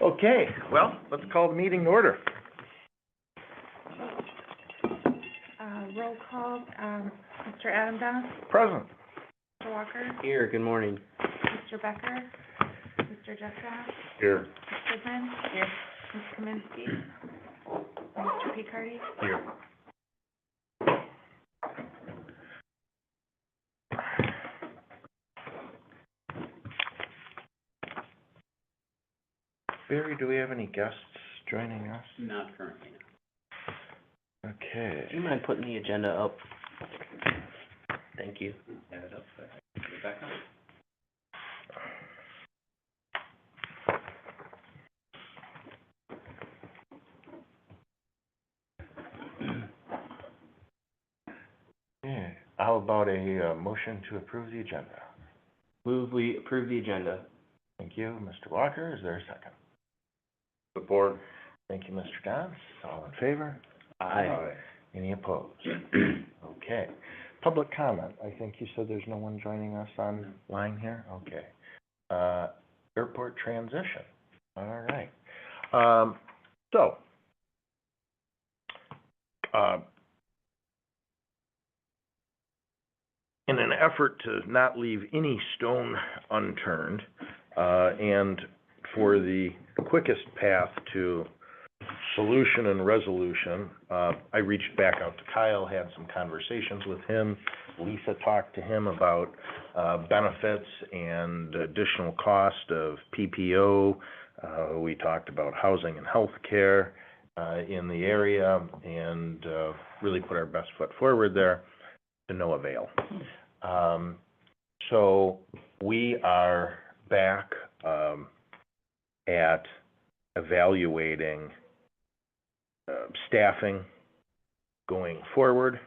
Okay, well, let's call the meeting to order. Roll call, Mr. Adam Dennis, Present. Mr. Walker, Here, good morning. Mr. Becker, Mr. Jeffcock, Here. Ms. Goodman, here, Ms. Kaminsky, Mr. Picardi. Here. Barry, do we have any guests joining us? Not currently. Okay. Do you mind putting the agenda up? Thank you. Add it up, put it back up. Yeah, how about a motion to approve the agenda? Move we approve the agenda. Thank you, Mr. Walker. Is there a second? Support. Thank you, Mr. Dons. All in favor? Aye. Any opposed? Okay. Public comment. I think you said there's no one joining us online here? Okay. Airport transition. All right. In an effort to not leave any stone unturned, and for the quickest path to solution and resolution, I reached back out to Kyle, had some conversations with him. Lisa talked to him about benefits and additional cost of PPO. We talked about housing and health care in the area, and really put our best foot forward there to no avail. So we are back at evaluating staffing going forward,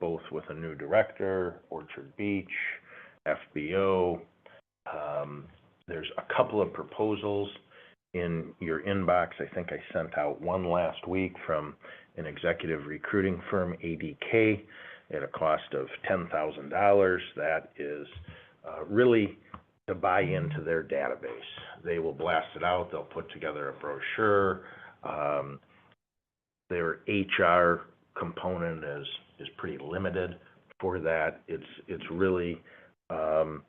both with a new director, Orchard Beach, FBO. There's a couple of proposals in your inbox. I think I sent out one last week from an executive recruiting firm, ADK, at a cost of $10,000. That is really to buy into their database. They will blast it out. They'll put together a brochure. Their HR component is pretty limited for that. It's really buying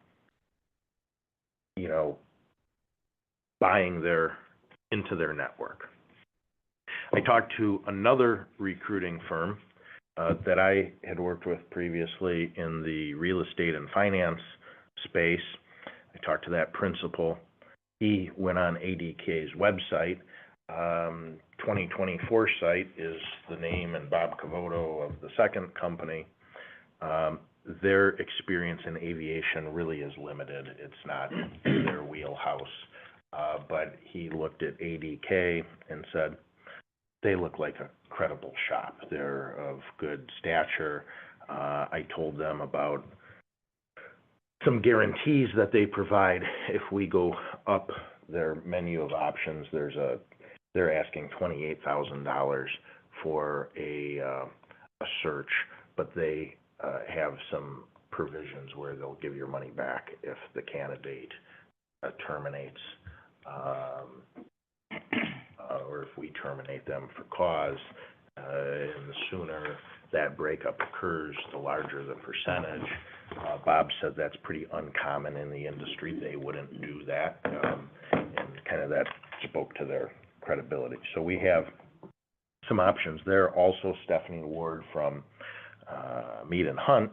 into their network. I talked to another recruiting firm that I had worked with previously in the real estate and finance space. I talked to that principal. He went on ADK's website. 2024 site is the name, and Bob Cavoto of the second company. Their experience in aviation really is limited. It's not in their wheelhouse. But he looked at ADK and said, they look like a credible shop. They're of good stature. I told them about some guarantees that they provide if we go up their menu of options. They're asking $28,000 for a search, but they have some provisions where they'll give your money back if the candidate terminates, or if we terminate them for cause. And the sooner that breakup occurs, the larger the percentage. Bob said that's pretty uncommon in the industry. They wouldn't do that, and kind of that spoke to their credibility. So we have some options there. Also, Stephanie Ward from Mead and Hunt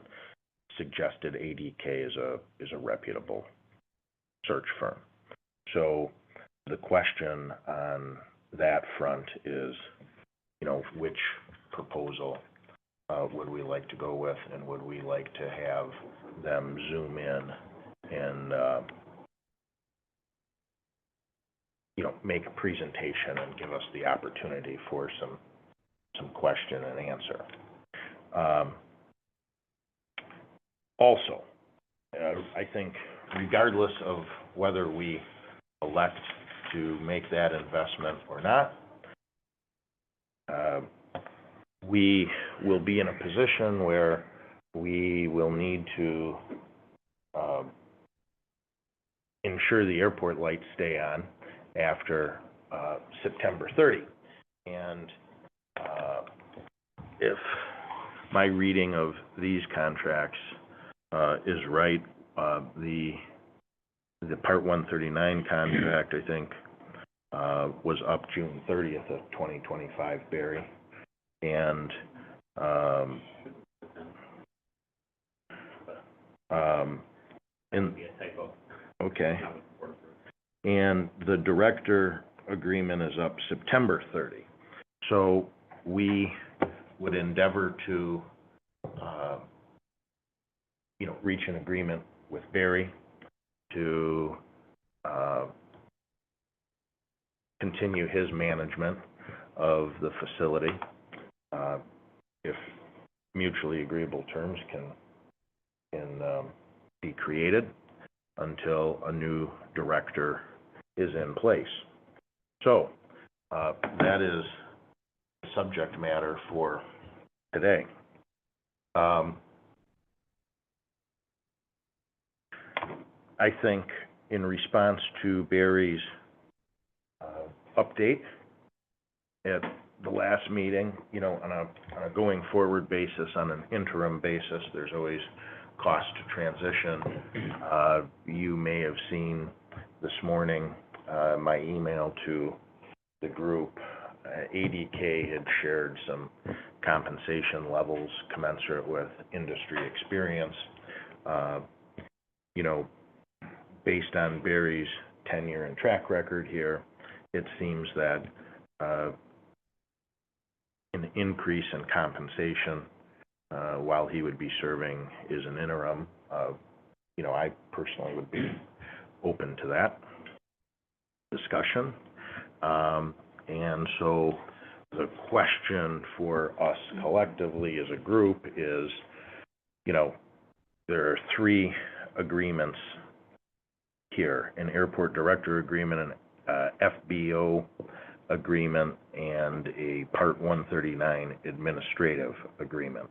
suggested ADK is a reputable search firm. So the question on that front is, which proposal would we like to go with, and would we like to have them zoom in and make a presentation and give us the opportunity for some question and answer. Also, I think regardless of whether we elect to make that investment or not, we will be in a position where we will need to ensure the airport lights stay on after September 30. And if my reading of these contracts is right, the Part 139 contract, I think, was up June 30th of 2025, Barry. And okay. And the director agreement is up September 30. So we would endeavor to, reach an agreement with Barry to continue his management of the facility, if mutually agreeable terms can be created until a new director is in place. So that is the subject matter for today. I think in response to Barry's update at the last meeting, on a going forward basis, on an interim basis, there's always cost to transition. You may have seen this morning my email to the group. ADK had shared some compensation levels commensurate with industry experience. Based on Barry's tenure and track record here, it seems that an increase in compensation while he would be serving is an interim. I personally would be open to that discussion. And so the question for us collectively as a group is, there are three agreements here: an airport director agreement, an FBO agreement, and a Part 139 administrative agreement.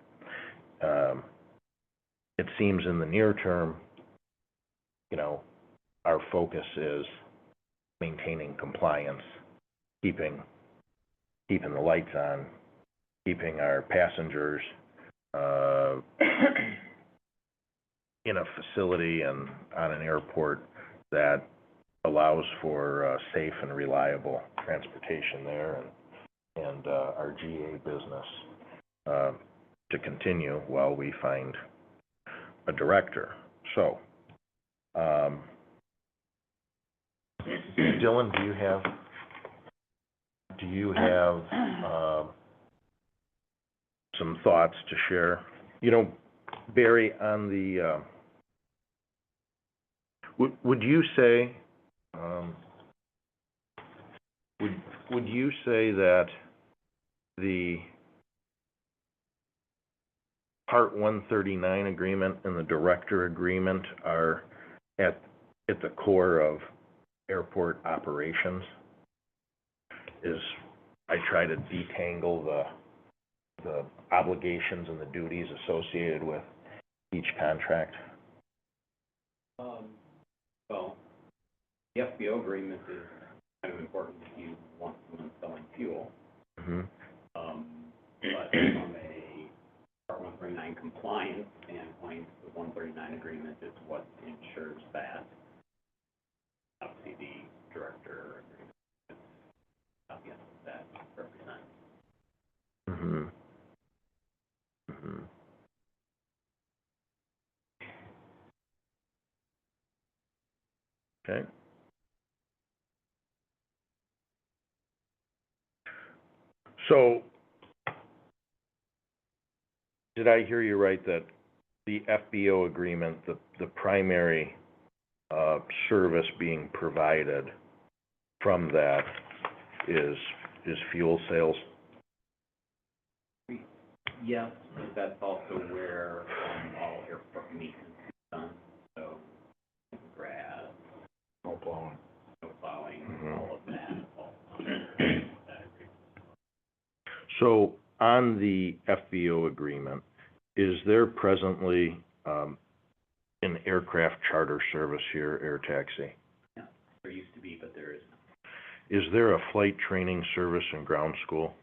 It seems in the near term, our focus is maintaining compliance, keeping the lights on, keeping our passengers in a facility and on an airport that allows for safe and reliable transportation there, and our GA business to continue while we find a director. So, Dylan, do you have some thoughts to share? Barry, on the would you say would you say that the Part 139 agreement and the director agreement are at the core of airport operations? I try to detangle the obligations and the duties associated with each contract. Well, the FBO agreement is kind of important if you want someone selling fuel. Mm-hmm. But from a Part 139 compliance standpoint, the 139 agreement is what ensures that. Obviously, the director agreement is obvious that represents. Mm-hmm. Mm-hmm. Okay. So, did I hear you right that the FBO agreement, the primary service being provided from that is fuel sales? Yes, but that's also where all airport maintenance is done. So, grass, No blowing. snow plowing, Mhm. all of that. So, on the FBO agreement, is there presently an aircraft charter service here, air taxi? Yeah, there used to be, but there isn't. Is there a flight training service in ground school?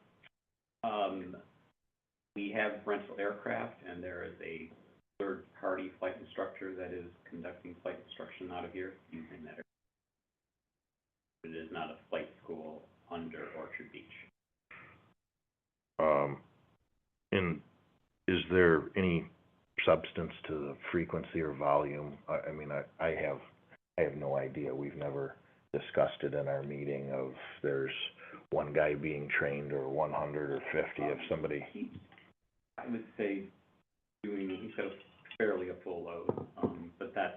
We have rental aircraft, and there is a third-party flight instructor that is conducting flight instruction out of here using that. It is not a flight school under Orchard Beach. And is there any substance to the frequency or volume? I mean, I have no idea. We've never discussed it in our meeting of there's one guy being trained or 100 or 50 if somebody... I would say he's got fairly a full load, but that's,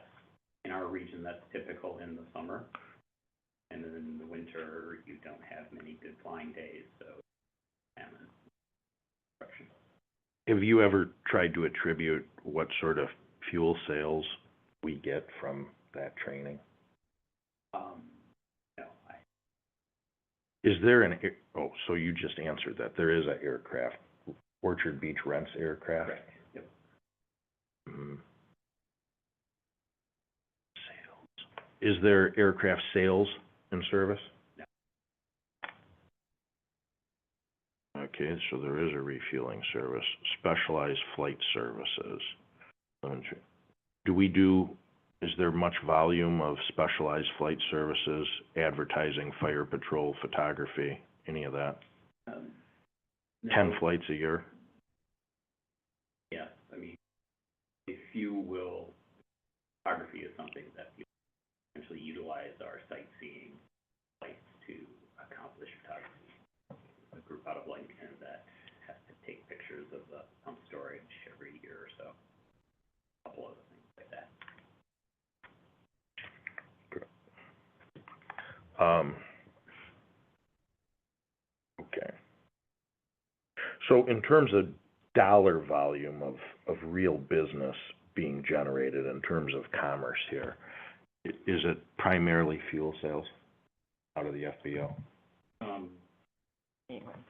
in our region, that's typical in the summer. And then in the winter, you don't have many good flying days, so Have you ever tried to attribute what sort of fuel sales we get from that training? No, Is there so you just answered that. There is an aircraft. Orchard Beach rents aircraft? correct, yep. Mm-hmm. Sales. Is there aircraft sales in service? No. Okay, so there is a refueling service, specialized flight services. Is there much volume of specialized flight services, advertising, fire patrol, photography, any of that? 10 flights a year? Yes, I mean, if you will, photography is something that you essentially utilize our sightseeing flights to accomplish photography. A group out of Lincoln that has to take pictures of the pump storage every year or so. A couple other things like that. Okay. So in terms of dollar volume of real business being generated in terms of commerce here, is it primarily fuel sales out of the FBO? Maintenance.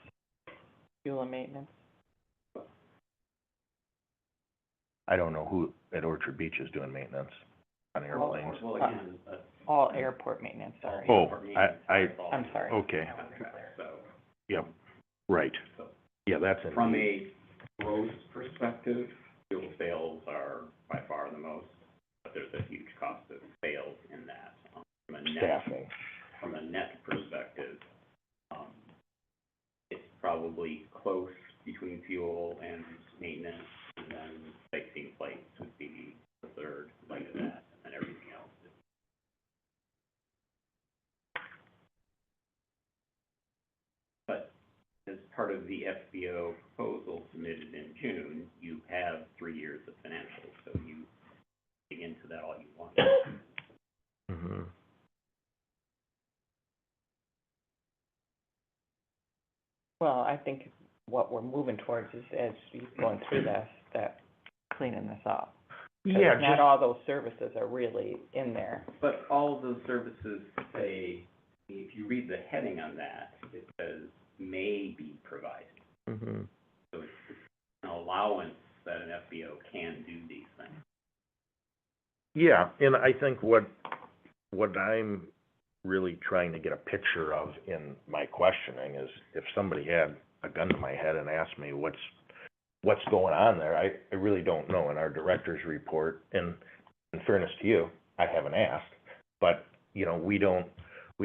Fuel and maintenance. I don't know who at Orchard Beach is doing maintenance on airplanes. Well, again, All airport maintenance, sorry. Oh, I'm sorry. Okay, contract, so. yep, right. So Yeah, that's in. from a gross perspective, fuel sales are by far the most, but there's a huge cost of sales in that. From a net, Staffing. from a net perspective, it's probably close between fuel and maintenance, and then sightseeing flights would be the third leg of that, and then everything else is. But as part of the FBO proposal submitted in June, you have 3 years of financials, so you dig into that all you want. Mm-hmm. Well, I think what we're moving towards is, as you're going through this, that cleaning this up. 'Cause Yeah, not all those services are really in there. But all of those services say, if you read the heading on that, it says may be provided. Mm-hmm. So it's an allowance that an FBO can do these things. Yeah, and I think what I'm really trying to get a picture of in my questioning is if somebody had a gun to my head and asked me what's going on there, I really don't know. In our director's report, and in fairness to you, I haven't asked, but, you know, we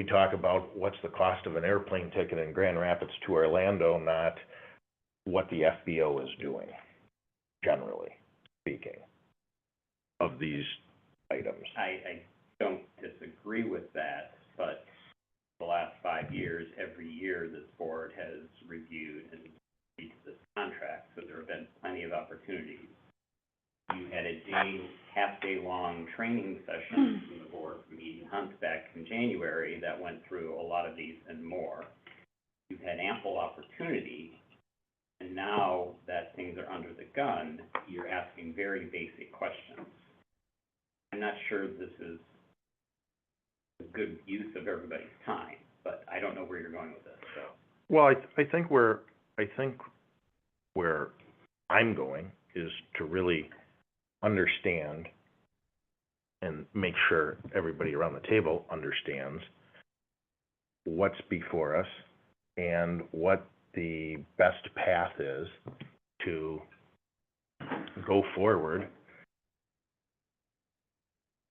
talk about what's the cost of an airplane ticket in Grand Rapids to Orlando, not what the FBO is doing, generally speaking, of these items. I don't disagree with that, but the last 5 years, every year, this board has reviewed and reached this contract, so there have been plenty of opportunities. You had a half-day-long training session from the board from Eden Hunt back in January that went through a lot of these and more. You've had ample opportunity, and now that things are under the gun, you're asking very basic questions. I'm not sure this is a good use of everybody's time, but I don't know where you're going with this, so. Well, I think where I'm going is to really understand and make sure everybody around the table understands what's before us and what the best path is to go forward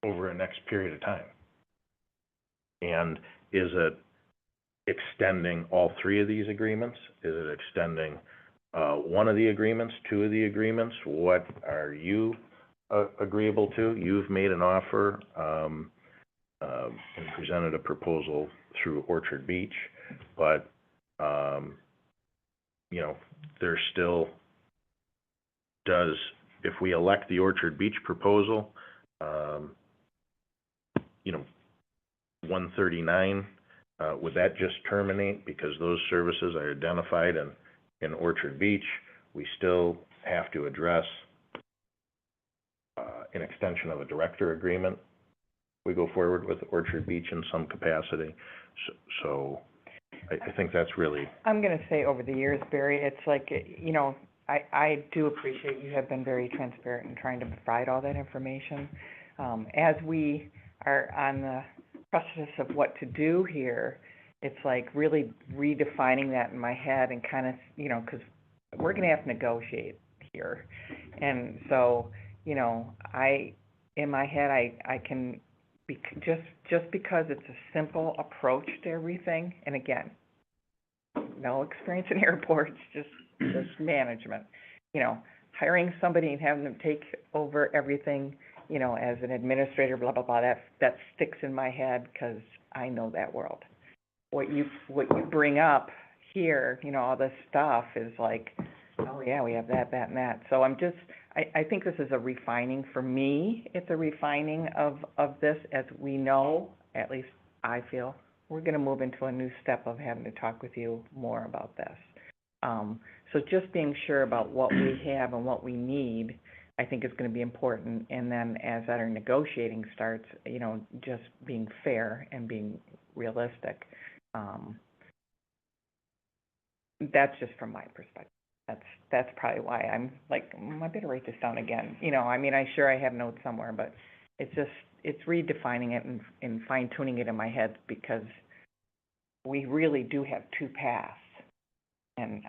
over a next period of time. And is it extending all three of these agreements? Is it extending one of the agreements, two of the agreements? What are you agreeable to? You've made an offer and presented a proposal through Orchard Beach, but you know, there's still if we elect the Orchard Beach proposal, you know, 139, would that just terminate because those services are identified in Orchard Beach? We still have to address an extension of a director agreement. We go forward with Orchard Beach in some capacity. So I think that's really... I'm gonna say over the years, Barry, it's like, you know, I do appreciate you have been very transparent in trying to provide all that information. As we are on the precipice of what to do here, it's like really redefining that in my head and kind of, you know, because we're gonna have to negotiate here. And so, you know, in my head, I can be, just because it's a simple approach to everything, and again, no experience in airports, just management. You know, hiring somebody and having them take over everything, you know, as an administrator, blah, blah, blah, that sticks in my head because I know that world. What you bring up here, you know, all this stuff is like, oh yeah, we have that, and that. So I think this is a refining, for me, it's a refining of this, as we know, at least I feel, we're gonna move into a new step of having to talk with you more about this. So just being sure about what we have and what we need, I think is gonna be important, and then as our negotiating starts, you know, just being fair and being realistic. That's just from my perspective. That's probably why I'm like, I better write this down again. You know, I mean, I have notes somewhere, but it's redefining it and fine tuning it in my head, because we really do have two paths. And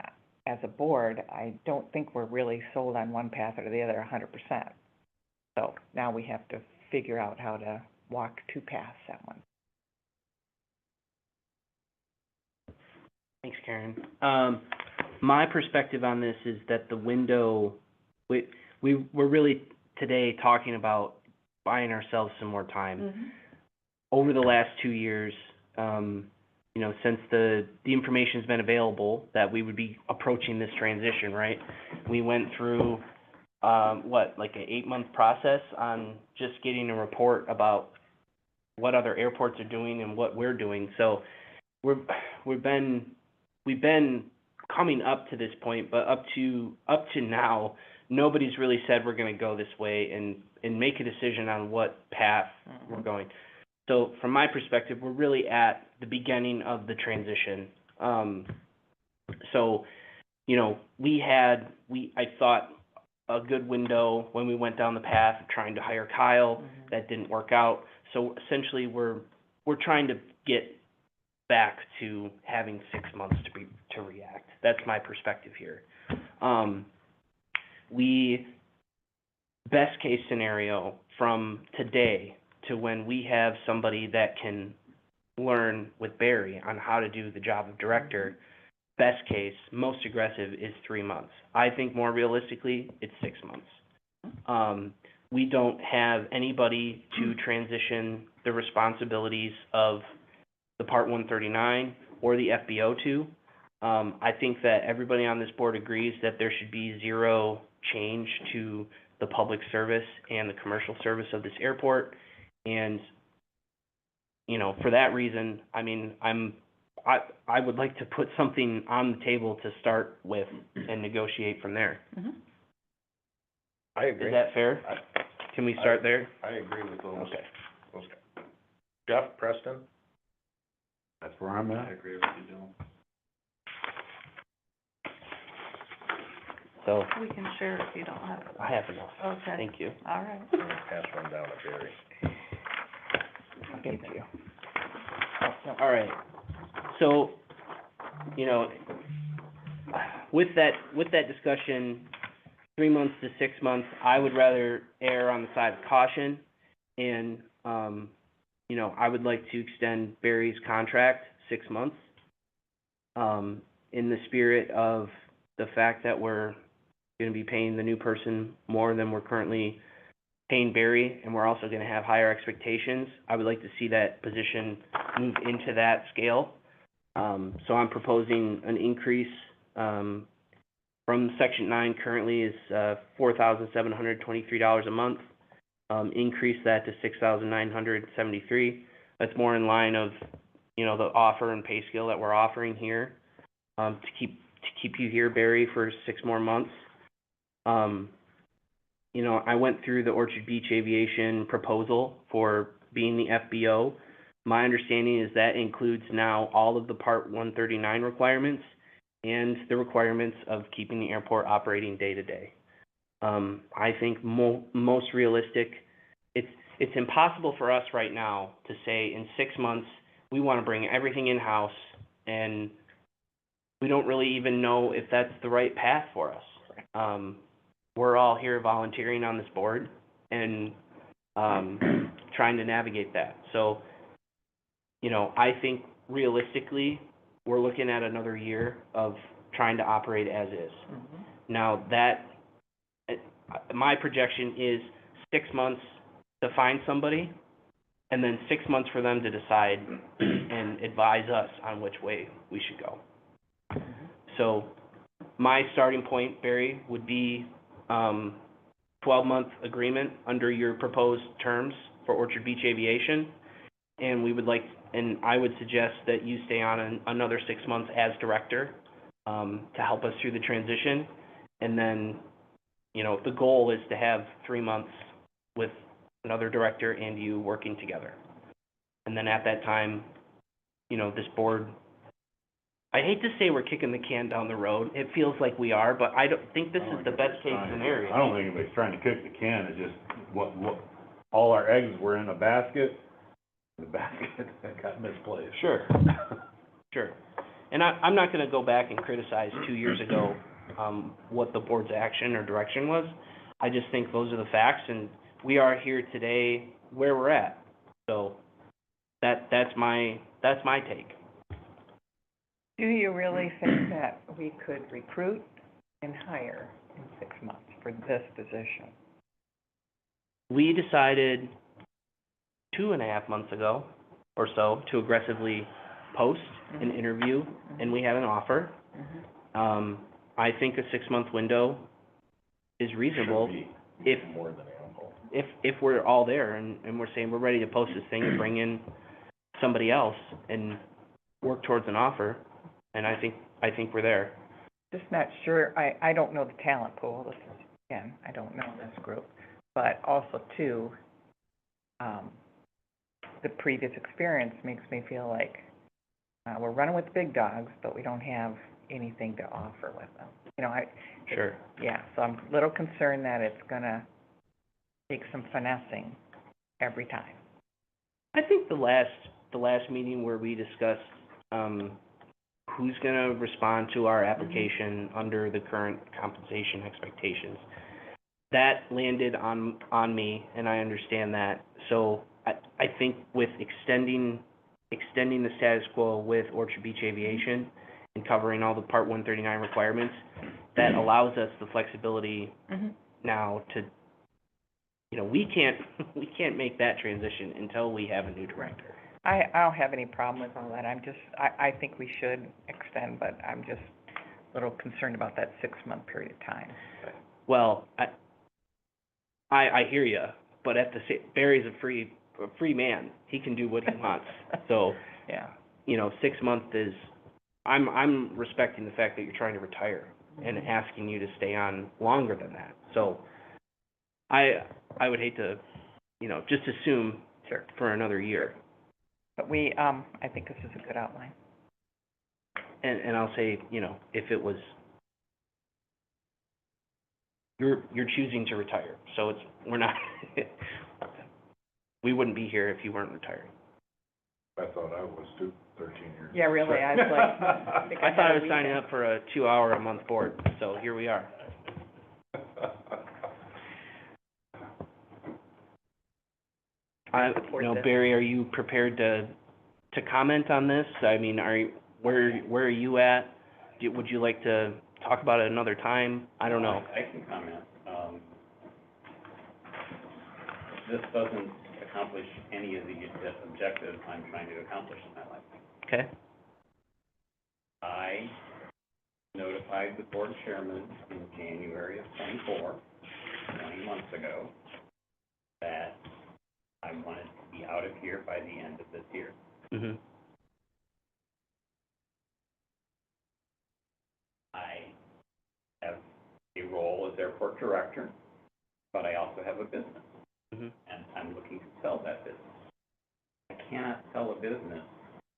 as a board, I don't think we're really sold on one path or the other 100%. So now we have to figure out how to walk two paths at once. Thanks, Karen. My perspective on this is that the window, we're really today talking about buying ourselves some more time. Mm-hmm. Over the last 2 years, you know, since the information's been available that we would be approaching this transition, right? We went through, like an 8-month process on just getting a report about what other airports are doing and what we're doing. So we've been coming up to this point, but up to now, nobody's really said we're going to go this way and make a decision on what path we're going. So from my perspective, we're really at the beginning of the transition. So, you know, I thought a good window when we went down the path of trying to hire Kyle. Mm-hmm. That That didn't work out. So essentially, we're trying to get back to having 6 months to react. That's my perspective here. Best case scenario from today to when we have somebody that can learn with Barry on how to do the job of director, best case, most aggressive is 3 months. I think more realistically, it's 6 months. We don't have anybody to transition the responsibilities of the Part 139 or the FBO to. I think that everybody on this board agrees that there should be zero change to the public service and the commercial service of this airport. And, you know, for that reason, I mean, I would like to put something on the table to start with and negotiate from there. Mm-hmm. I agree. Is that fair? Can we start there? I agree with those. Okay. Jeff, Preston? That's where I'm at. I agree with you, Bill. So, We can share if you don't have it. I have enough. Okay, Thank you. all right. Pass one down to Barry. I'll give it to you. All right. So, you know, with that discussion, 3 months to 6 months, I would rather err on the side of caution. And, you know, I would like to extend Barry's contract 6 months, in the spirit of the fact that we're gonna be paying the new person more than we're currently paying Barry, and we're also gonna have higher expectations. I would like to see that position move into that scale. So I'm proposing an increase, from Section 9 currently is, $4,723 a month. Increase that to $6,973. That's more in line of, you know, the offer and pay scale that we're offering here, to keep you here, Barry, for 6 more months. You know, I went through the Orchard Beach Aviation proposal for being the FBO. My understanding is that includes now all of the Part 139 requirements and the requirements of keeping the airport operating day to day. I think most realistic, it's impossible for us right now to say in 6 months, we want to bring everything in-house, and we don't really even know if that's the right path for us. We're all here volunteering on this board and, trying to navigate that. So, you know, I think realistically, we're looking at another year of trying to operate as is. Now, my projection is 6 months to find somebody, and then 6 months for them to decide and advise us on which way we should go. So, my starting point, Barry, would be, 12-month agreement under your proposed terms for Orchard Beach Aviation. And I would suggest that you stay on another 6 months as director, to help us through the transition. And then, you know, the goal is to have 3 months with another director and you working together. And then at that time, you know, this board, I hate to say we're kicking the can down the road. It feels like we are, but I don't think this is the best case scenario. I don't think anybody's trying to kick the can, it's just, what, all our eggs were in a basket, the basket got misplaced. Sure. Sure. And I'm not gonna go back and criticize 2 years ago, what the board's action or direction was. I just think those are the facts, and we are here today where we're at. So, that's my take. Do you really think that we could recruit and hire in 6 months for this position? We decided 2.5 months ago or so to aggressively post an interview, and we have an offer. I think a 6-month window is reasonable Should if, be more than ample. if we're all there and we're saying we're ready to post this thing and bring in somebody else and work towards an offer, and I think we're there. Just not sure, I don't know the talent pool, this is, again, I don't know this group, but also too, the previous experience makes me feel like, we're running with the big dogs, but we don't have anything to offer with them. You know, Sure. yeah, so I'm a little concerned that it's gonna take some finessing every time. I think the last meeting where we discussed, who's gonna respond to our application under the current compensation expectations, that landed on me, and I understand that. So I think with extending the status quo with Orchard Beach Aviation and covering all the Part 139 requirements, that allows us the flexibility now to, you know, we can't make that transition until we have a new director. I don't have any problem with all that, I think we should extend, but I'm just a little concerned about that 6-month period of time. Well, I hear you, but Barry's a free man. He can do what he wants. So, Yeah. you know, 6 months is, I'm respecting the fact that you're trying to retire and asking you to stay on longer than that. So, I would hate to, you know, just assume Sure. for another year. But I think this is a good outline. And I'll say, you know, if it was, you're choosing to retire, so we're not, we wouldn't be here if you weren't retiring. I thought I was too. 13 years. Yeah, really, I was like, I think I thought I had was a signing weekend. up for a 2-hour-a-month board, so here we are. Support You know, this. Barry, are you prepared to comment on this? I mean, where are you at? Would you like to talk about it another time? I don't know. I can comment. This doesn't accomplish any of the objectives I'm trying to accomplish in my life. Okay? I notified the board chairman in January of '24, 20 months ago, that I wanted to be out of here by the end of this year. Mhm. I have a role as airport director, but I also have a business, Mhm. and I'm looking to sell that business. I cannot sell a business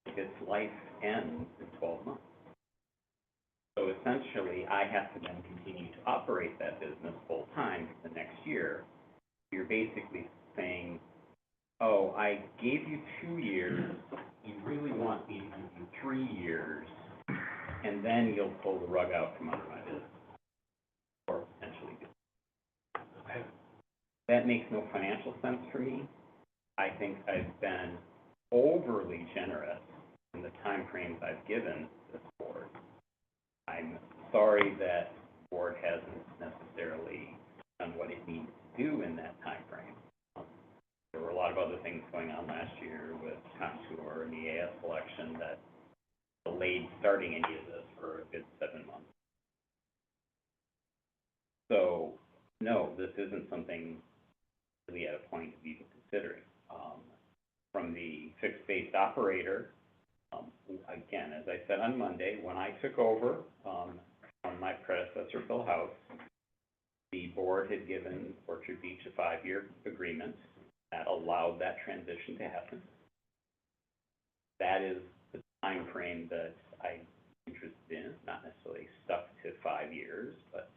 if its life ends in 12 months. So essentially, I have to then continue to operate that business full-time for the next year. You're basically saying, oh, I gave you 2 years, you really want me to give you 3 years, and then you'll pull the rug out from under my business, or potentially do. That makes no financial sense for me. I think I've been overly generous in the timeframes I've given this board. I'm sorry that the board hasn't necessarily done what it needs to do in that timeframe. There were a lot of other things going on last year with Contour and the AS election that delayed starting any of this for a good 7 months. So, no, this isn't something really at a point of even considering. From the fixed-based operator, again, as I said on Monday, when I took over from my predecessor, Phil House, the board had given Orchard Beach a 5-year agreement that allowed that transition to happen. That is the time frame that I'm interested in, not necessarily stuck to 5 years, but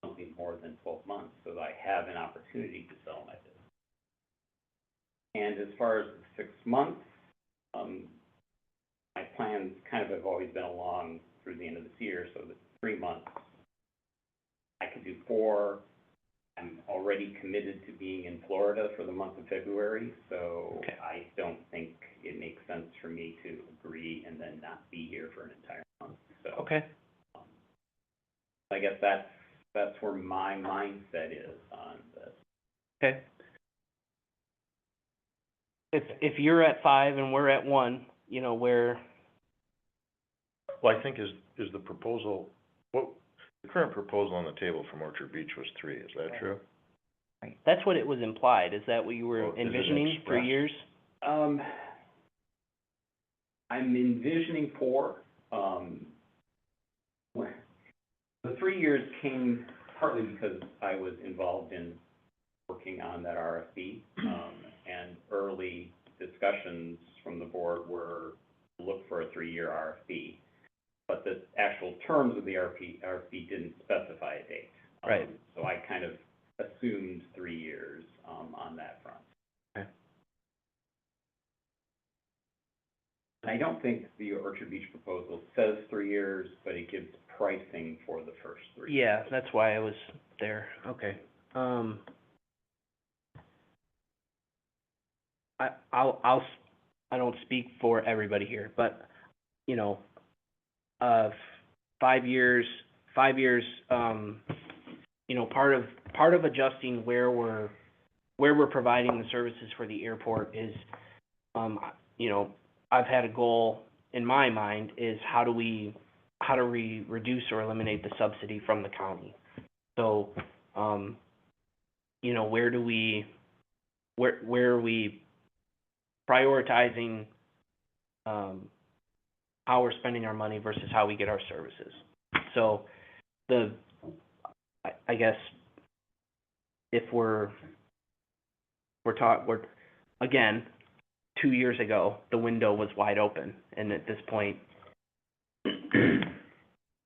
something more than 12 months, so that I have an opportunity to sell my business. And as far as the 6 months, my plans kind of have always been along through the end of this year, so the 3 months. I could do 4. I'm already committed to being in Florida for the month of February, so Okay. I don't think it makes sense for me to agree and then not be here for an entire month. So Okay. I guess that's where my mindset is on this. Okay. If you're at 5 and we're at 1, you know, where, Well, I think is the proposal, the current proposal on the table from Orchard Beach was 3, is that true? that's what it was implied. Is that what you Oh, were is it envisioning for expressed? years? I'm envisioning 4. The 3 years came partly because I was involved in working on that RFP, and early discussions from the board were to look for a 3-year RFP. But the actual terms of the RFP didn't specify a date. Right. So I kind of assumed 3 years, on that front. Okay. And I don't think the Orchard Beach proposal says 3 years, but it gives pricing for the first 3 years. Yeah, that's why I was there. Okay. I don't speak for everybody here, but, you know, 5 years, you know, part of adjusting where we're providing the services for the airport is, you know, I've had a goal in my mind is how do we reduce or eliminate the subsidy from the county? So, you know, where are we prioritizing, how we're spending our money versus how we get our services? So, I guess, if we're again, 2 years ago, the window was wide open, and at this point,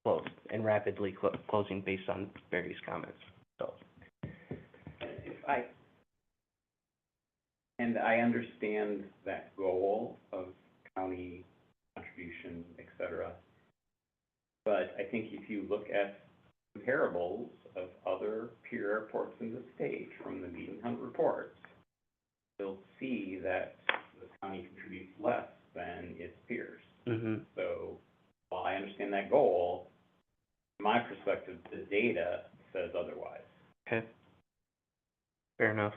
closed, and rapidly closing based on Barry's comments, so. And I understand that goal of county contribution, et cetera. But I think if you look at comparables of other peer airports in the state from the Meet and Hunt reports, you'll see that the county contributes less than its peers. Mhm. So while I understand that goal, from my perspective, the data says otherwise. Okay. Fair enough.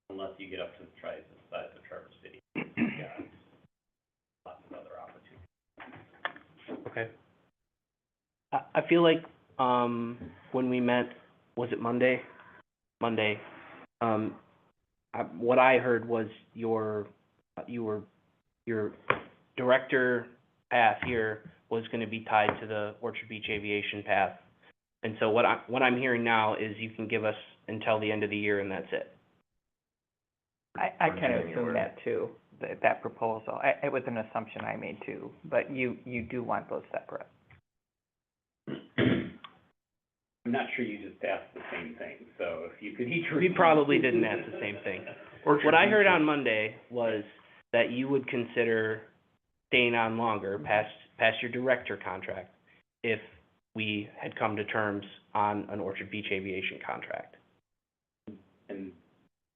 Unless you get up to the size of Traverse City. Yeah. Lots of other opportunities. Okay. I feel like, when we met, was it Monday? Monday, what I heard was your director path here was gonna be tied to the Orchard Beach Aviation path. And so what I'm hearing now is you can give us until the end of the year and that's it. I kind of assume that too, that proposal. It was an assumption I made too, but you do want those separate. I'm not sure you just asked the same thing, so if you could each We repeat. probably didn't ask the same thing. What I heard on Monday was that you would consider staying on longer past your director contract if we had come to terms on an Orchard Beach Aviation contract. And,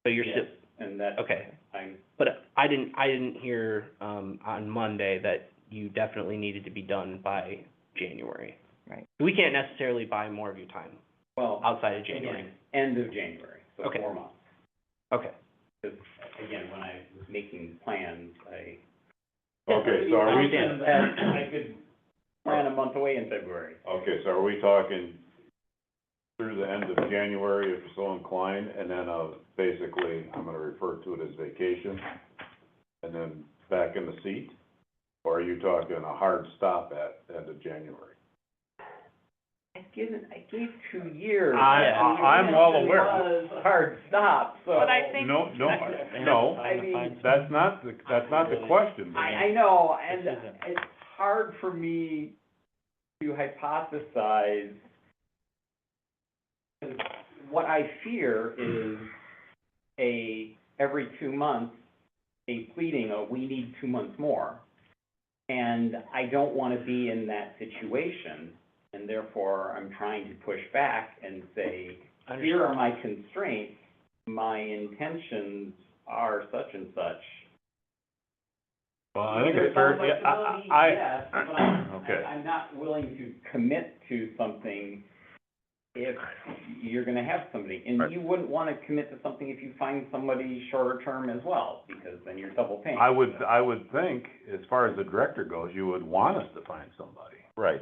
So you're yes, still, and that's, okay, I'm, but I didn't hear, on Monday that you definitely needed to be done by January. Right. We can't necessarily buy more of your time well, outside of January. again, end of January, so Okay. 4 months. Okay. Because, again, when I was making plans, I. Okay, so are we, Understand. That I could plan a month away in February. okay, so are we talking through the end of January, if you're so inclined, and then, basically, I'm gonna refer to it as vacation, and then back in the seat? Or are you talking a hard stop at end of January? I gave 2 years. I'm well aware. It was a hard stop, so. But I think- No, I mean, that's not the question. I know, and This isn't. it's hard for me to hypothesize. What I fear is every 2 months, a pleading of, we need 2 months more. And I don't wanna be in that situation, and therefore I'm trying to push back and say, here are my constraints, my intentions are such and such. Well, I think There's it's fair, some yeah, flexibility, I, yes, but okay. I'm not willing to commit to something if you're gonna have somebody. And Right. you wouldn't wanna commit to something if you find somebody shorter term as well, because then you're double paying. I would think, as far as the director goes, you would want us to find somebody. Right,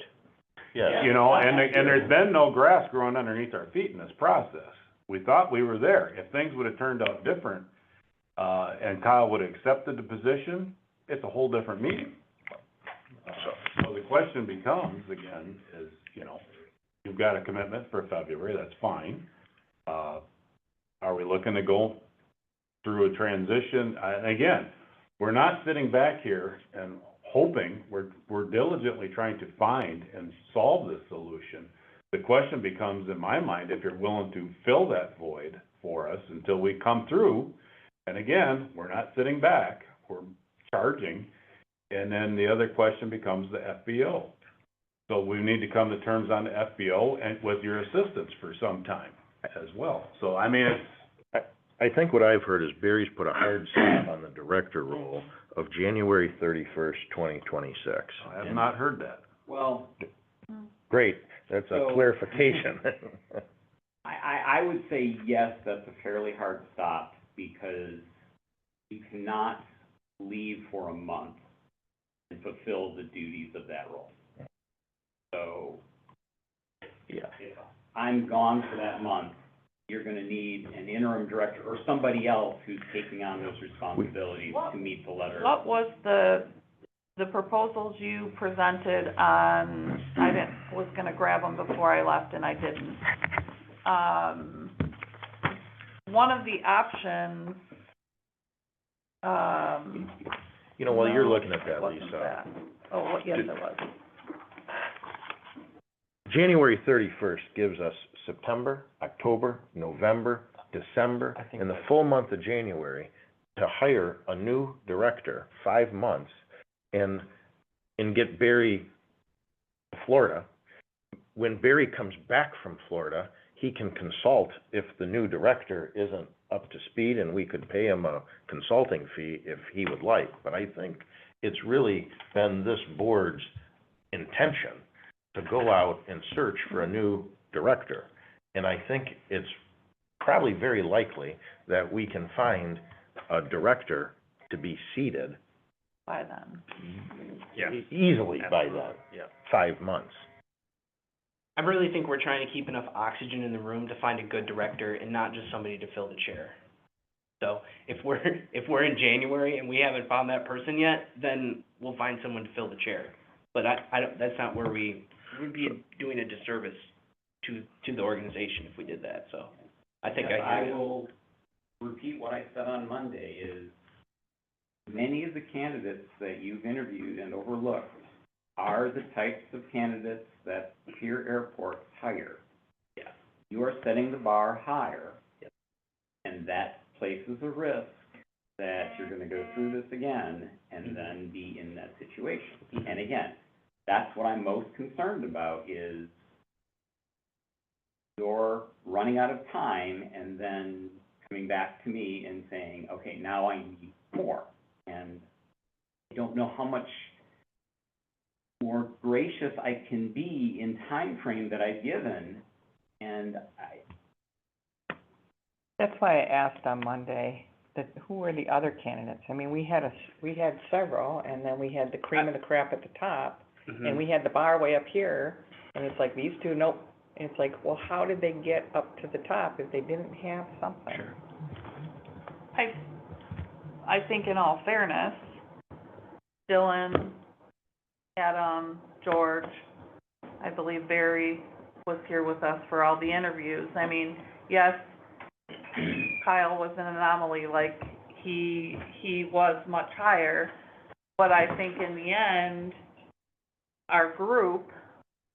yeah. You know, and there's been no grass growing underneath our feet in this process. We thought we were there. If things would've turned out different, and Kyle would've accepted the position, it's a whole different meeting. So the question becomes, again, is, you know, you've got a commitment for February, that's fine. Are we looking to go through a transition? Again, we're not sitting back here and hoping, we're diligently trying to find and solve this solution. The question becomes, in my mind, if you're willing to fill that void for us until we come through. And again, we're not sitting back, we're charging. And then the other question becomes the FBO. So we need to come to terms on the FBO and with your assistance for some time as well. So, I mean, it's, I think what I've heard is Barry's put a hard stop on the director role of January 31st, 2026. I have not heard that. Well, Great, that's a So- clarification. I would say yes, that's a fairly hard stop, because you cannot leave for a month and fulfill the duties of that role. So, Yeah. if I'm gone for that month, you're gonna need an interim director or somebody else who's taking on those responsibilities to meet the letter. What was the proposals you presented on, was gonna grab them before I left and I didn't. One of the options, You know, while you're no, looking at that, it wasn't Lisa, that. Oh, yes, it was. January 31st gives us September, October, November, December, I think and the that's- full month of January to hire a new director, 5 months, and get Barry to Florida. When Barry comes back from Florida, he can consult if the new director isn't up to speed, and we could pay him a consulting fee if he would like. But I think it's really been this board's intention to go out and search for a new director. And I think it's probably very likely that we can find a director to be seated By then. easily by then, Absolutely, yeah. 5 months. I really think we're trying to keep enough oxygen in the room to find a good director and not just somebody to fill the chair. So if we're in January and we haven't found that person yet, then we'll find someone to fill the chair. But I don't, that's not where we'd be doing a disservice to the organization if we did that, so I think Yes, I hear you. I will repeat what I said on Monday, is many of the candidates that you've interviewed and overlooked are the types of candidates that Superior Airports hire. Yeah. You are setting the bar higher. Yep. And that places a risk that you're gonna go through this again and then be in that situation. And again, that's what I'm most concerned about, is you're running out of time and then coming back to me and saying, okay, now I need more. And I don't know how much more gracious I can be in time frame that I've given. And That's why I asked on Monday, that who were the other candidates? I mean, we had several, and then we had the cream of the crop at the top, and we had the bar way up here, and it's like, these two, nope. And it's like, well, how did they get up to the top if they didn't have something? Sure. I think in all fairness, Dylan, Adam, George, I believe Barry was here with us for all the interviews. I mean, yes, Kyle was an anomaly, like, he was much higher, but I think in the end, our group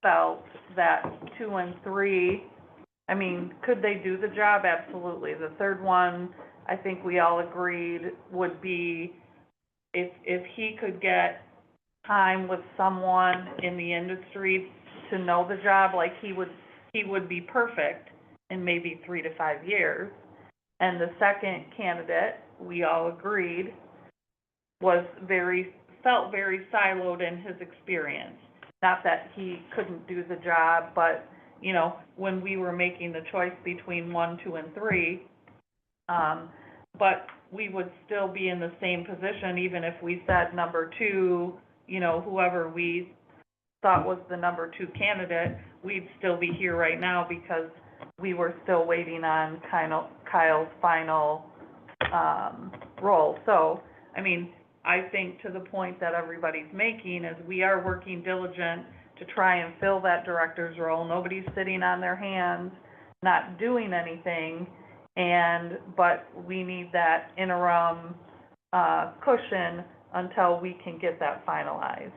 felt that 2 and 3, I mean, could they do the job? Absolutely. The third one, I think we all agreed would be, if he could get time with someone in the industry to know the job, like, he would be perfect in maybe 3 to 5 years. And the second candidate, we all agreed, felt very siloed in his experience. Not that he couldn't do the job, but, you know, when we were making the choice between 1, 2, and 3, but we would still be in the same position, even if we said number 2, you know, whoever we thought was the number 2 candidate, we'd still be here right now because we were still waiting on Kyle's final, role. So, I mean, I think to the point that everybody's making is we are working diligent to try and fill that director's role. Nobody's sitting on their hands, not doing anything, but we need that interim, cushion until we can get that finalized.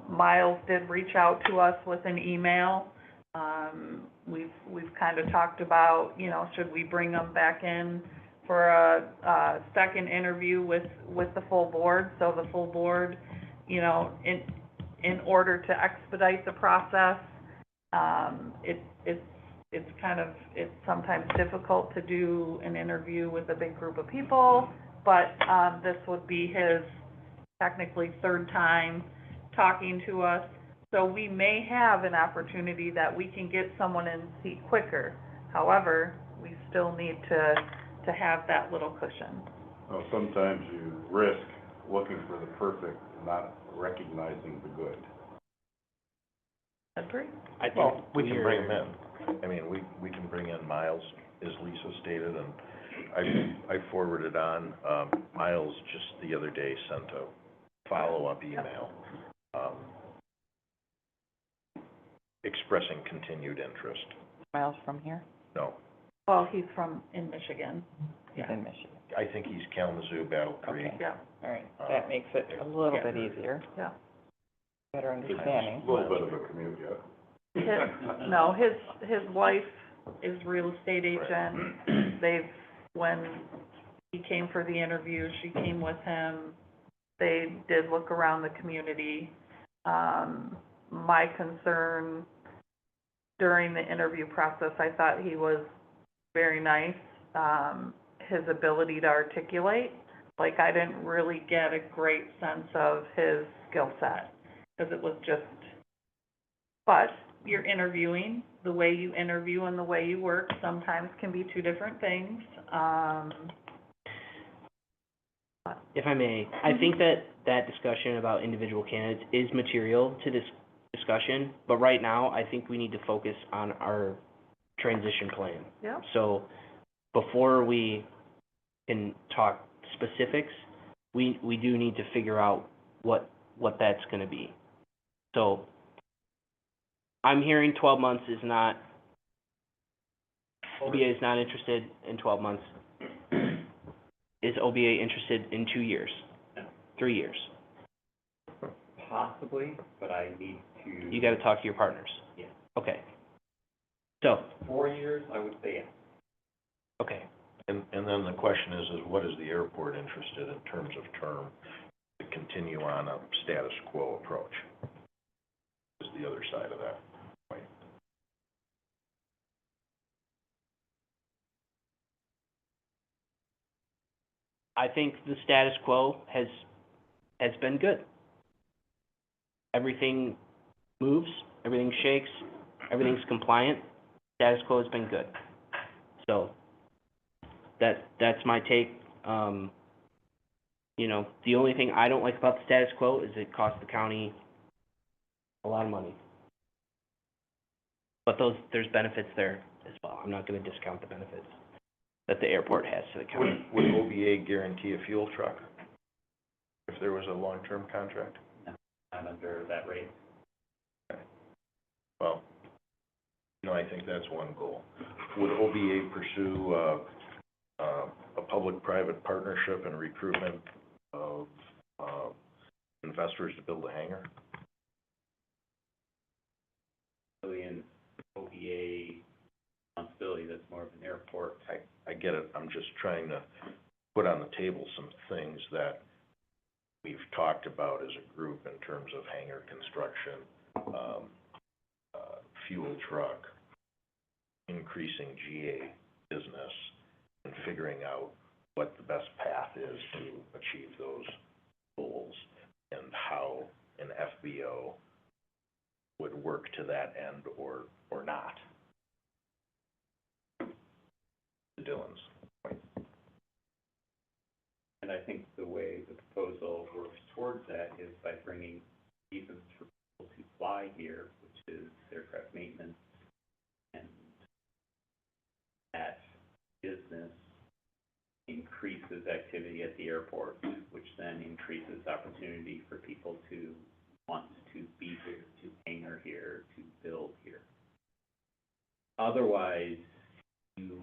Miles did reach out to us with an email. We've kind of talked about, you know, should we bring them back in for a second interview with the full board? So the full board, you know, in order to expedite the process, it's sometimes difficult to do an interview with a big group of people, but this would be his technically third time talking to us. So we may have an opportunity that we can get someone in seat quicker. However, we still need to have that little cushion. Well, sometimes you risk looking for the perfect and not recognizing the good. Agree? I think Well, we can bring him in. I mean, we can bring in Miles, as Lisa stated, and I forwarded on, Miles just the other day sent a follow-up email, expressing continued interest. Miles from here? No, Well, he's in Michigan. He's in Michigan. I think he's Kalamazoo, Battle Creek. Okay. Yeah, All right, that makes it a little Yeah. bit easier, yeah. better It's understanding. a little bit of a commute, yeah. His wife is real estate agent. When he came for the interview, she came with him. They did look around the community. My concern during the interview process, I thought he was very nice. His ability to articulate, like, I didn't really get a great sense of his skill set, because it was just, but you're interviewing, the way you interview and the way you work sometimes can be two different things. If I may, I think that discussion about individual candidates is material to this discussion, but right now, I think we need to focus on our transition plan. Yeah. So, before we can talk specifics, we do need to figure out what that's gonna be. So, I'm hearing 12 months is not, OBA is not interested in 12 months. Is OBA interested in 2 years? No. 3 years? Possibly, but I need to. You gotta talk to your partners. Yeah. Okay. So, 4 years, I would say yes. okay, And then the question is what is the airport interested in terms of term to continue on a status quo approach? Is the other side of that point. I think the status quo has been good. Everything moves, everything shakes, everything's compliant, status quo has been good. So, that's my take. You know, the only thing I don't like about the status quo is it costs the county a lot of money. But there's benefits there as well. I'm not gonna discount the benefits that the airport has to the county. Would OBA guarantee a fuel truck if there was a long-term contract? Not under that rate. Well, I think that's one goal. Would OBA pursue a public-private partnership and recruitment of investors to build a hangar? Really in OBA responsibility, that's more of an airport type. I get it. I'm just trying to put on the table some things that we've talked about as a group in terms of hangar construction, fuel truck, increasing GA business, and figuring out what the best path is to achieve those goals and how an FBO would work to that end or not. To Dylan's point. And I think the way the proposal works towards that is by bringing visas for people to fly here, which is aircraft maintenance, and that business increases activity at the airport, which then increases opportunity for people to want to be here, to hangar here, to build here. Otherwise, you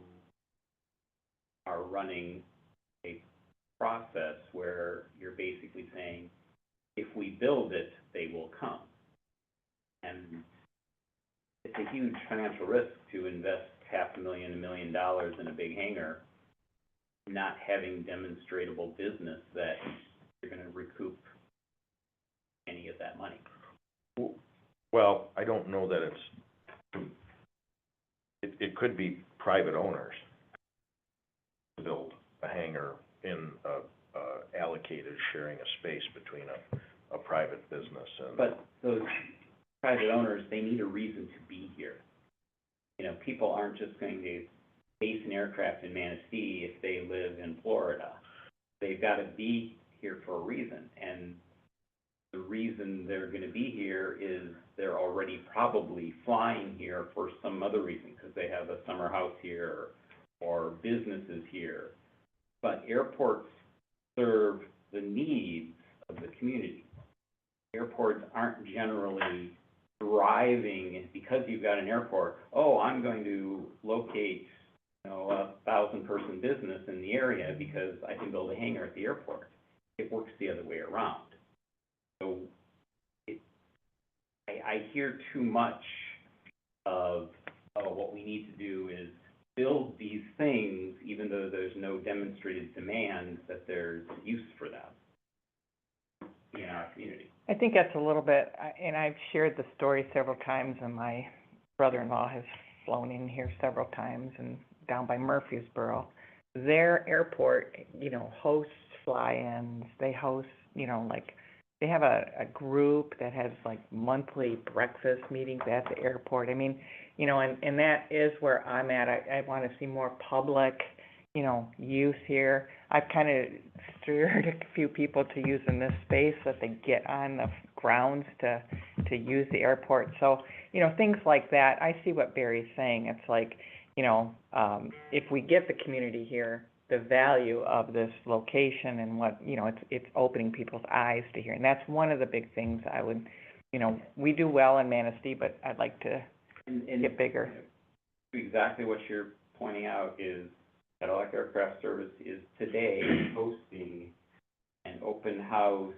are running a process where you're basically saying, if we build it, they will come. And it's a huge financial risk to invest $500,000, $1 million in a big hangar, not having demonstrable business that you're gonna recoup any of that money. Well, I don't know that it could be private owners to build a hangar in allocated sharing a space between a private business and. But those private owners, they need a reason to be here. You know, people aren't just going to base an aircraft in Manistee if they live in Florida. They've got to be here for a reason, and the reason they're going to be here is they're already probably flying here for some other reason, because they have a summer house here or businesses here. But airports serve the needs of the community. Airports aren't generally driving, because you've got an airport, oh, I'm going to locate, a 1,000-person business in the area because I can build a hangar at the airport. It works the other way around. So I hear too much of oh, what we need to do is build these things, even though there's no demonstrated demand, that there's use for them in our community. I think that's a little bit, and I've shared the story several times, and my brother-in-law has flown in here several times, and down by Murfreesboro. Their airport, you know, hosts fly-ins, they host, you know, like, they have a group that has like monthly breakfast meetings at the airport. I mean, you know, and that is where I'm at. I wanna see more public, you know, use here. I've kind of steered a few people to use in this space so that they get on the grounds to use the airport. So, you know, things like that. I see what Barry's saying. It's like, you know, if we get the community here, the value of this location and what, you know, it's opening people's eyes to hear. And that's one of the big things I would, you know, we do well in Manistee, but I'd like to And get bigger. exactly what you're pointing out is Cadillac Aircraft Service is today hosting an open house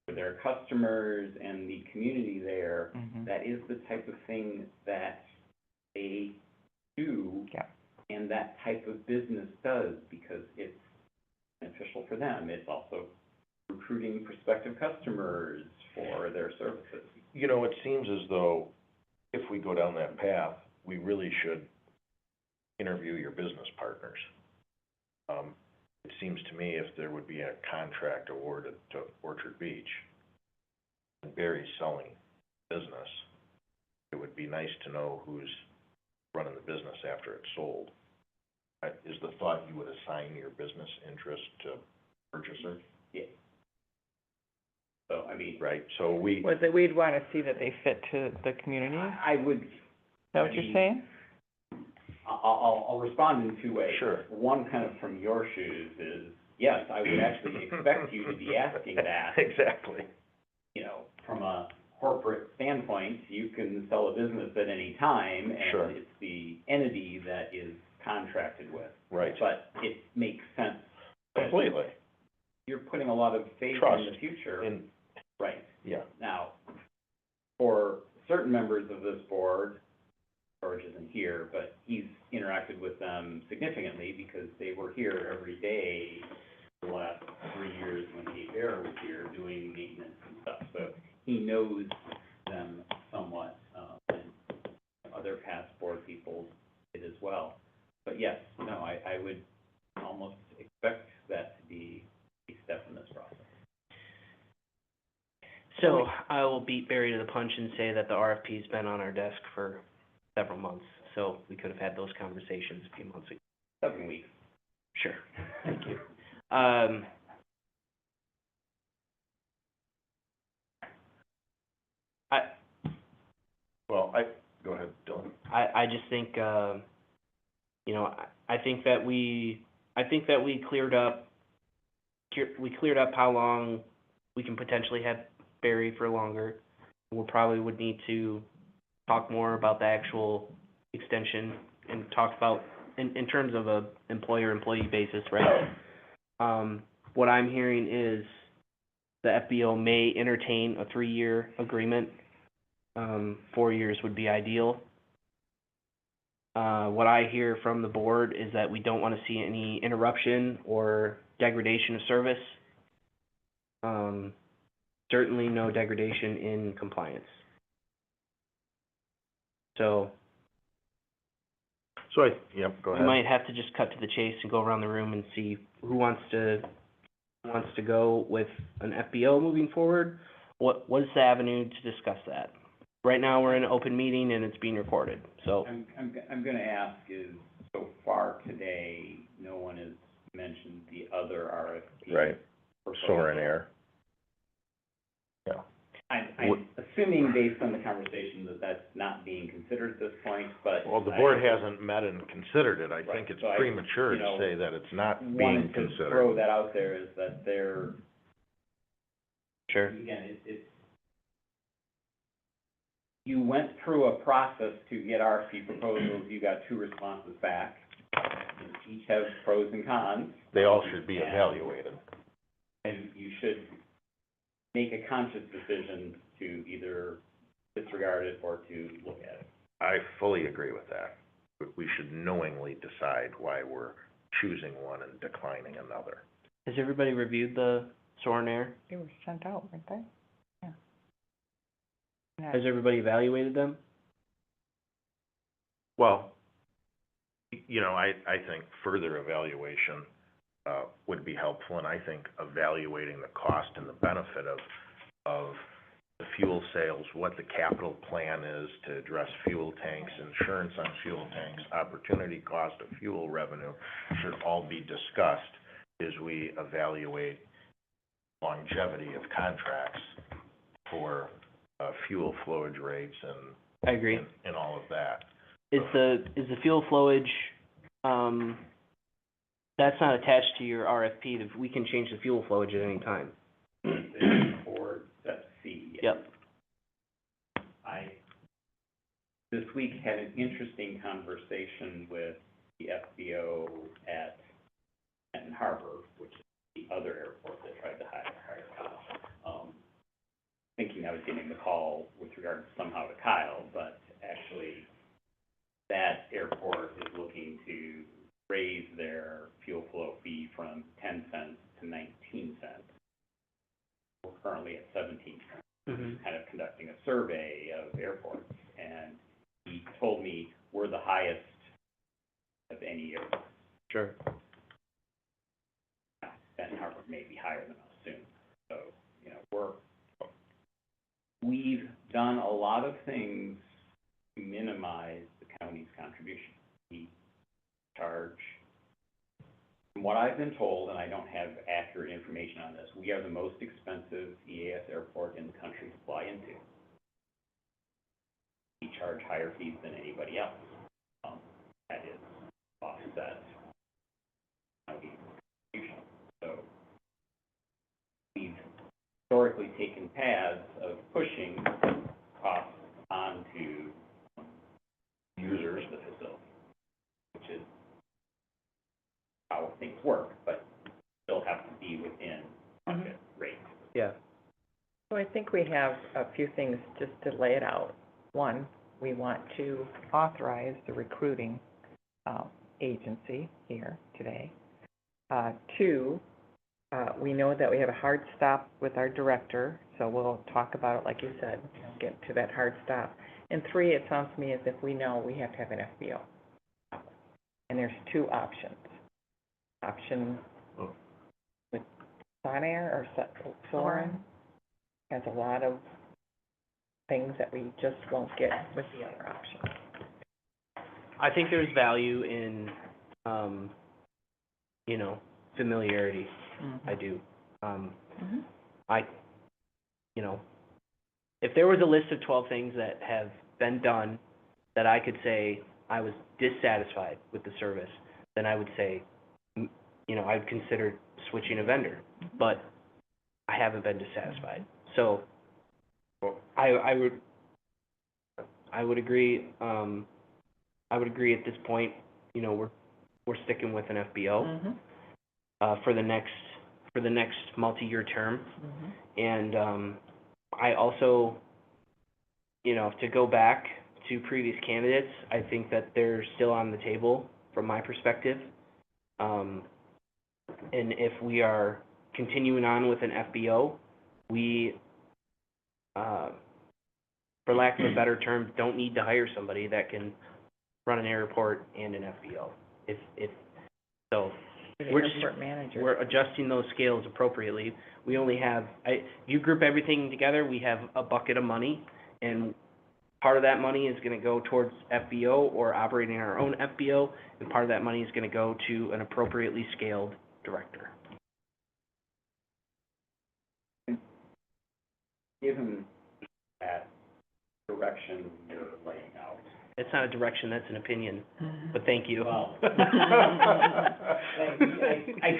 for their customers and the community there. Mhm. That is the type of thing that they do. Yeah. And that type of business does, because it's beneficial for them. It's also recruiting prospective customers for their services. You know, it seems as though if we go down that path, we really should interview your business partners. It seems to me if there would be a contract awarded to Orchard Beach, and Barry's selling business, it would be nice to know who's running the business after it's sold. Is the thought you would assign your business interest to purchaser? Yeah. So, I mean, Right, so we, We'd wanna see that they fit to the community. Is I would, that what you're saying? I'll respond in two ways. Sure. One, kind of from your shoes, is, yes, I would actually expect you to be asking that. Exactly. You know, from a corporate standpoint, you can sell a business at any time, Sure. and it's the entity that is contracted with. Right. But it makes sense. that Completely. You're putting a lot of faith in Trust the future. in, Right. yeah, Now, for certain members of this board, George isn't here, but he's interacted with them significantly because they were here every day for the last 3 years when Kate Bear was here doing maintenance and stuff. So he knows them somewhat, and other past board people did as well. But yes, no, I would almost expect that to be a step in this process. So I will beat Barry to the punch and say that the RFP's been on our desk for several months, so we could have had those conversations a few months ago. 7 weeks. Sure. Thank you. go ahead, Dylan. I just think, you know, I think that we cleared up how long we can potentially have Barry for longer. We probably would need to talk more about the actual extension and talk about, in terms of a employer-employee basis, right? What I'm hearing is the FBO may entertain a 3-year agreement. 4 years would be ideal. What I hear from the board is that we don't want to see any interruption or degradation of service. Certainly no degradation in compliance. So Yep, go we ahead. might have to just cut to the chase and go around the room and see who wants to go with an FBO moving forward. What is the avenue to discuss that? Right now, we're in an open meeting and it's being recorded, so. I'm gonna ask is, so far today, no one has mentioned the other RFP. Right, proposal. Soaring Air. Yeah. I'm assuming based on the conversation that that's not being considered at this point, but. Well, the board hasn't met and considered it. I think it's So premature you to know, say that it's not being Wanted to considered. throw that out there is that they're, Sure. again, it's, you went through a process to get RFP proposals, you got 2 responses back. Each have pros and cons. They all should be evaluated. And you should make a conscious decision to either disregard it or to look at it. I fully agree with that. We should knowingly decide why we're choosing one and declining another. Has everybody reviewed the SOAR and AIR? They were sent out, weren't they? Yeah. Has everybody evaluated them? Well, you know, I think further evaluation, would be helpful, and I think evaluating the cost and the benefit of the fuel sales, what the capital plan is to address fuel tanks, insurance on fuel tanks, opportunity cost of fuel revenue, should all be discussed as we evaluate longevity of contracts for, fuel flowage rates and I agree. and all of that. Is the fuel flowage, that's not attached to your RFP, that we can change the fuel flowage at any time? Or set fee. Yep. I, this week, had an interesting conversation with the FBO at Benton Harbor, which is the other airport that tried to hire Kyle. Thinking I was getting the call with regard somehow to Kyle, but actually, that airport is looking to raise their fuel flow fee from 10 cents to 19 cents. We're currently at 17 cents. Mm-hmm. Kind of conducting a survey of airports, and he told me we're the highest of any airport. Sure. Now, Benton Harbor may be higher than us soon. So, you know, we've done a lot of things to minimize the county's contribution. We charge, from what I've been told, and I don't have accurate information on this, we are the most expensive EAS airport in the country to fly into. We charge higher fees than anybody else. That is offset county contribution. So we've historically taken paths of pushing costs onto users of the facility, which is how things work, but still have to be within budget rates. Yeah. So I think we have a few things just to lay it out. One, we want to authorize the recruiting, agency here today. Two, we know that we have a hard stop with our director, so we'll talk about it, like you said, get to that hard stop. And three, it sounds to me as if we know we have to have an FBO. And there's two options. Option with Sonair or Soarin' has a lot of things that we just won't get with the other option. I think there's value in, you know, familiarity. Mm-hmm. I do. Mm-hmm. You know, if there was a list of 12 things that have been done that I could say I was dissatisfied with the service, then I would say, you know, I'd consider switching a vendor, but I haven't been dissatisfied. So I would agree, I would agree at this point, you know, we're sticking with an FBO, Mm-hmm. for the next multi-year term. Mm-hmm. And, I also, you know, to go back to previous candidates, I think that they're still on the table from my perspective. And if we are continuing on with an FBO, we, for lack of a better term, don't need to hire somebody that can run an airport and an FBO. We're just, Airport manager. we're adjusting those scales appropriately. We only have, you group everything together, we have a bucket of money, and part of that money is gonna go towards FBO or operating our own FBO, and part of that money is gonna go to an appropriately scaled director. Given that direction you're laying out, It's not a direction, that's an opinion, Mhm. but thank you. well, I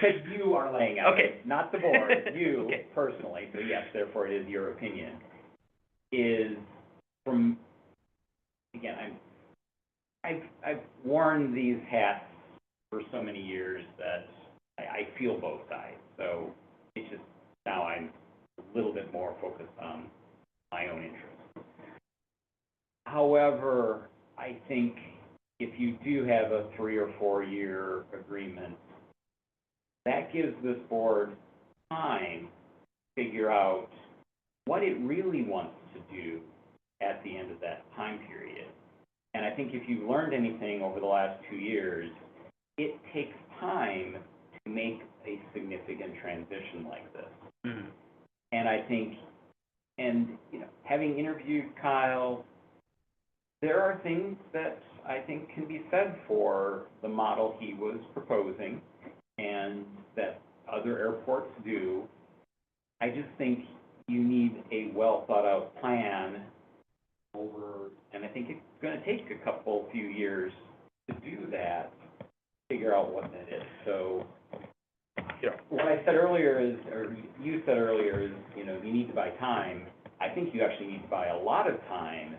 said you are laying out. Okay. Not the board, you Okay. personally, so yes, therefore it is your opinion, is from, again, I've worn these hats for so many years that I feel both sides, so it's just, now I'm a little bit more focused on my own interests. However, I think if you do have a 3 or 4 year agreement, that gives this board time to figure out what it really wants to do at the end of that time period. And I think if you've learned anything over the last 2 years, it takes time to make a significant transition like this. Mhm. And I think, and, you know, having interviewed Kyle, there are things that I think can be said for the model he was proposing and that other airports do. I just think you need a well-thought-out plan over, and I think it's gonna take a few years to do that, figure out what that is. So, You know, what I said earlier is, or you said earlier is, you know, you need to buy time. I think you actually need to buy a lot of time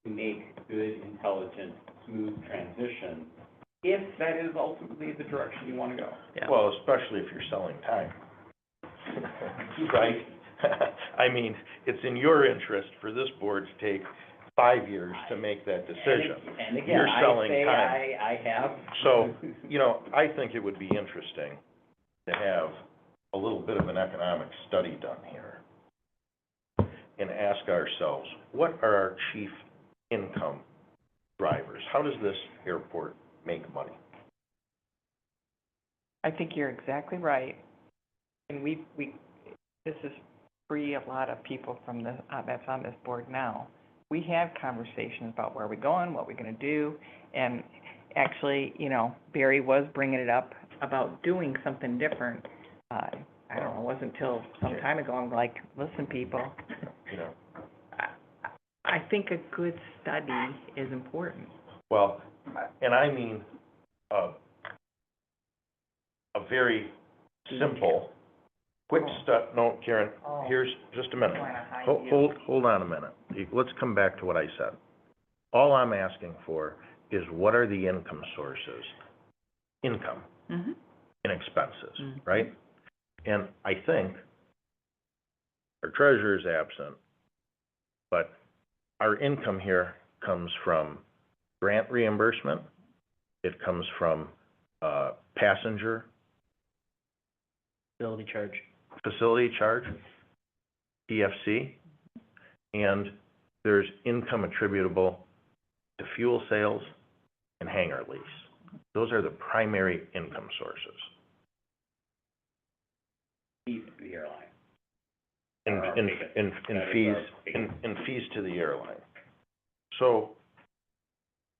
to make good, intelligent, smooth transition, if that is ultimately the direction you wanna go. Yeah. well, especially if you're selling time. Right? I mean, it's in your interest for this board to take 5 years to make that decision. And again, You're I selling say time. I have. So, you know, I think it would be interesting to have a little bit of an economic study done here and ask ourselves, what are our chief income drivers? How does this airport make money? I think you're exactly right. And this is free a lot of people from the, that's on this board now. We have conversations about where we're going, what we're gonna do, and actually, you know, Barry was bringing it up about doing something different. I don't know, it wasn't until some time ago, I'm like, listen, people, You know, I think a good study is important. well, and I mean, a very simple, quick no, Karen, here's, just a minute. Hold on a minute. Let's come back to what I said. All I'm asking for is what are the income sources? Income Mm-hmm. and expenses, Mhm. right? And I think our treasurer is absent, but our income here comes from grant reimbursement. It comes from, passenger Facility charge. facility charge, PFC, and there's income attributable to fuel sales and hangar lease. Those are the primary income sources. Fees to the airline. In, Are our in, biggest. in, That in is fees, our biggest. in fees to the airline. So,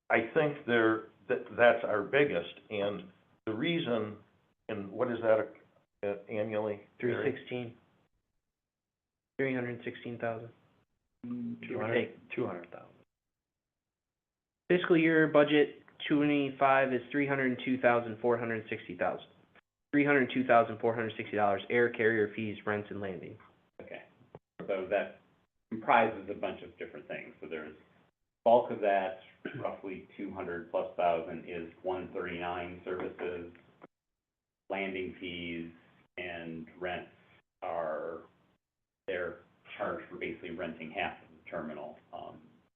I think that's our biggest, and the reason, and what is that, annually? Barry? 316,000. Give or 200? take. 200,000. Fiscal year budget 25 is $302,460. $302,460 air carrier fees, rents, and landing. Okay, so that comprises a bunch of different things. So there's bulk of that, roughly 200,000+ is 139 services, landing fees and rents they're charged for basically renting half of the terminal,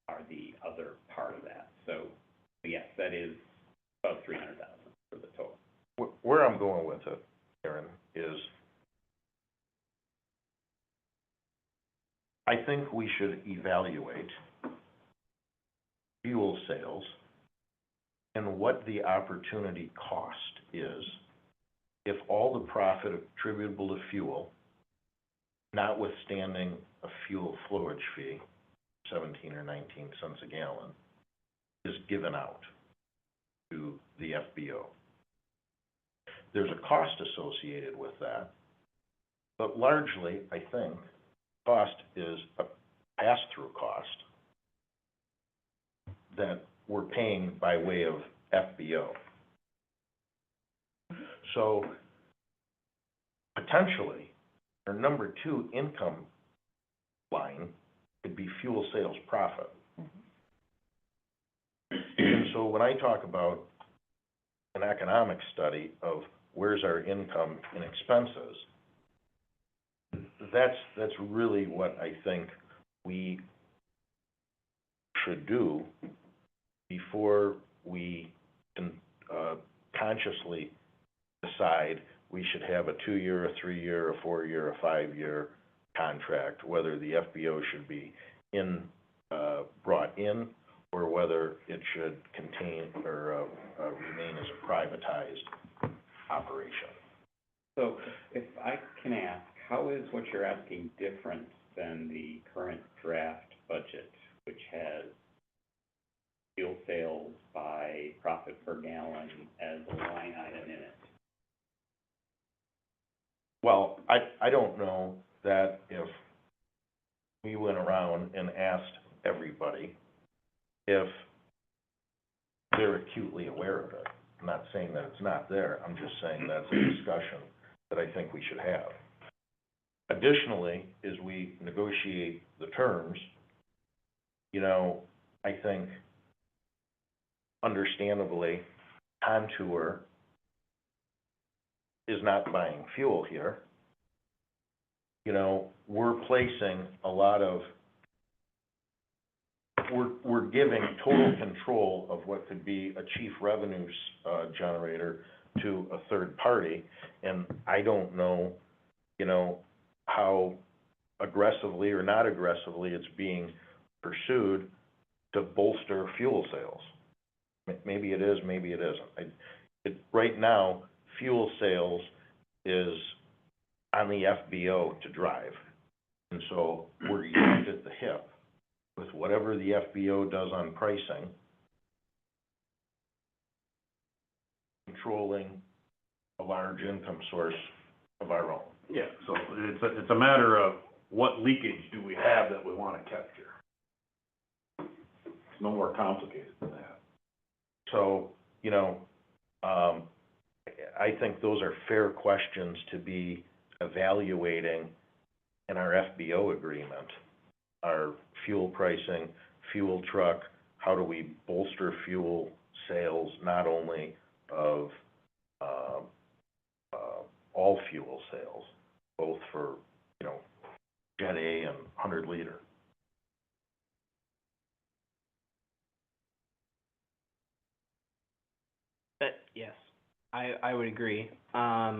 are the other part of that. So yes, that is about 300,000 for the total. Where I'm going with it, Aaron, is I think we should evaluate fuel sales and what the opportunity cost is if all the profit attributable to fuel, notwithstanding a fuel flowage fee, 17 or 19 cents a gallon, is given out to the FBO. There's a cost associated with that, but largely, I think, cost is a pass-through cost that we're paying by way of FBO. So, potentially, our number 2 income line could be fuel sales profit. And so when I talk about an economic study of where's our income and expenses, that's really what I think we should do before we can, consciously decide we should have a 2-year, a 3-year, a 4-year, a 5-year contract, whether the FBO should be brought in, or whether it should contain or, remain as a privatized operation. So if I can ask, how is what you're asking different than the current draft budget, which has fuel sales by profit per gallon as a line item in it? Well, I don't know that if we went around and asked everybody if they're acutely aware of it. I'm not saying that it's not there, I'm just saying that's a discussion that I think we should have. Additionally, as we negotiate the terms, you know, I think understandably, Contour is not buying fuel here. You know, we're placing a lot of, we're giving total control of what could be a chief revenue generator to a third party, and I don't know, you know, how aggressively or not aggressively it's being pursued to bolster fuel sales. Maybe it is, maybe it isn't. Right now, fuel sales is on the FBO to drive, and so we're yanked at the hip with whatever the FBO does on pricing, controlling a large income source of our own. Yeah, so it's a matter of what leakage do we have that we wanna capture. It's no more complicated than that. So, you know, I think those are fair questions to be evaluating in our FBO agreement. Our fuel pricing, fuel truck, how do we bolster fuel sales, not only of, all fuel sales, both for, you know, Jet A and 100 liter. But, yes, I would agree. I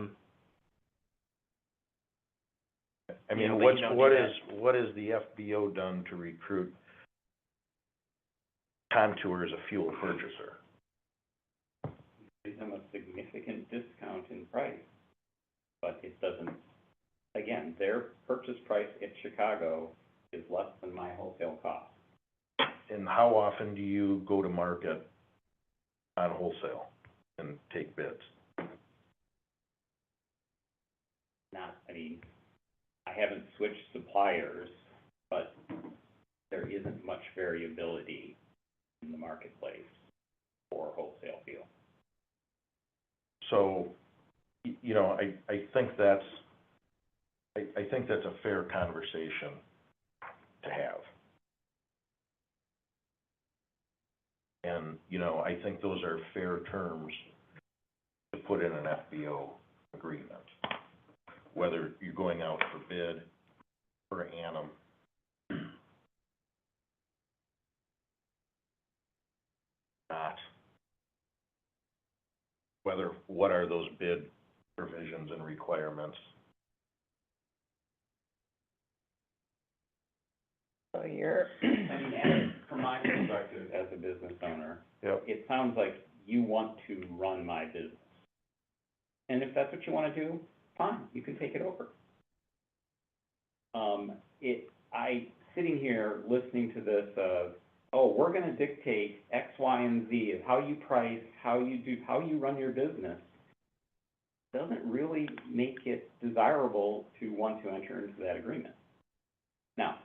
You mean, know, but you don't do what is the FBO done to recruit Contour as a fuel purchaser? Give them a significant discount in price, but it doesn't, again, their purchase price at Chicago is less than my wholesale cost. And how often do you go to market on wholesale and take bids? I mean, I haven't switched suppliers, but there isn't much variability in the marketplace for wholesale fuel. So, you know, I think that's a fair conversation to have. And, you know, I think those are fair terms to put in an FBO agreement. Whether you're going out for bid per annum, not. What are those bid provisions and requirements? So you're, I mean, from my perspective as a business owner, Yep. it sounds like you want to run my business. And if that's what you wanna do, fine, you can take it over. Sitting here listening to this we're gonna dictate X, Y, and Z of how you price, how you run your business, doesn't really make it desirable to want to enter into that agreement. Now,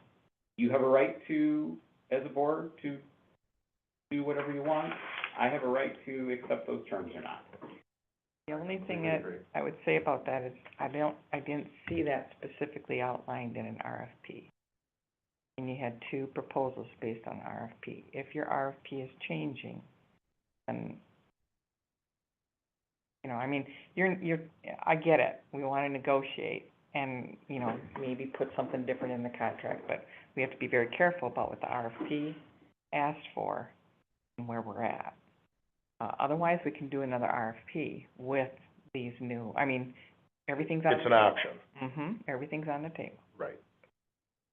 you have a right to, as a board, to do whatever you want. I have a right to accept those terms or not. the only thing that I would say about that is, I didn't see that specifically outlined in an RFP. And you had 2 proposals based on RFP. If your RFP is changing, then, you know, I mean, I get it, we wanna negotiate and, you know, maybe put something different in the contract, but we have to be very careful about what the RFP asked for where we're at. Otherwise, we can do another RFP with these new, I mean, everything's on the It's an table. option, Everything's on the table. right.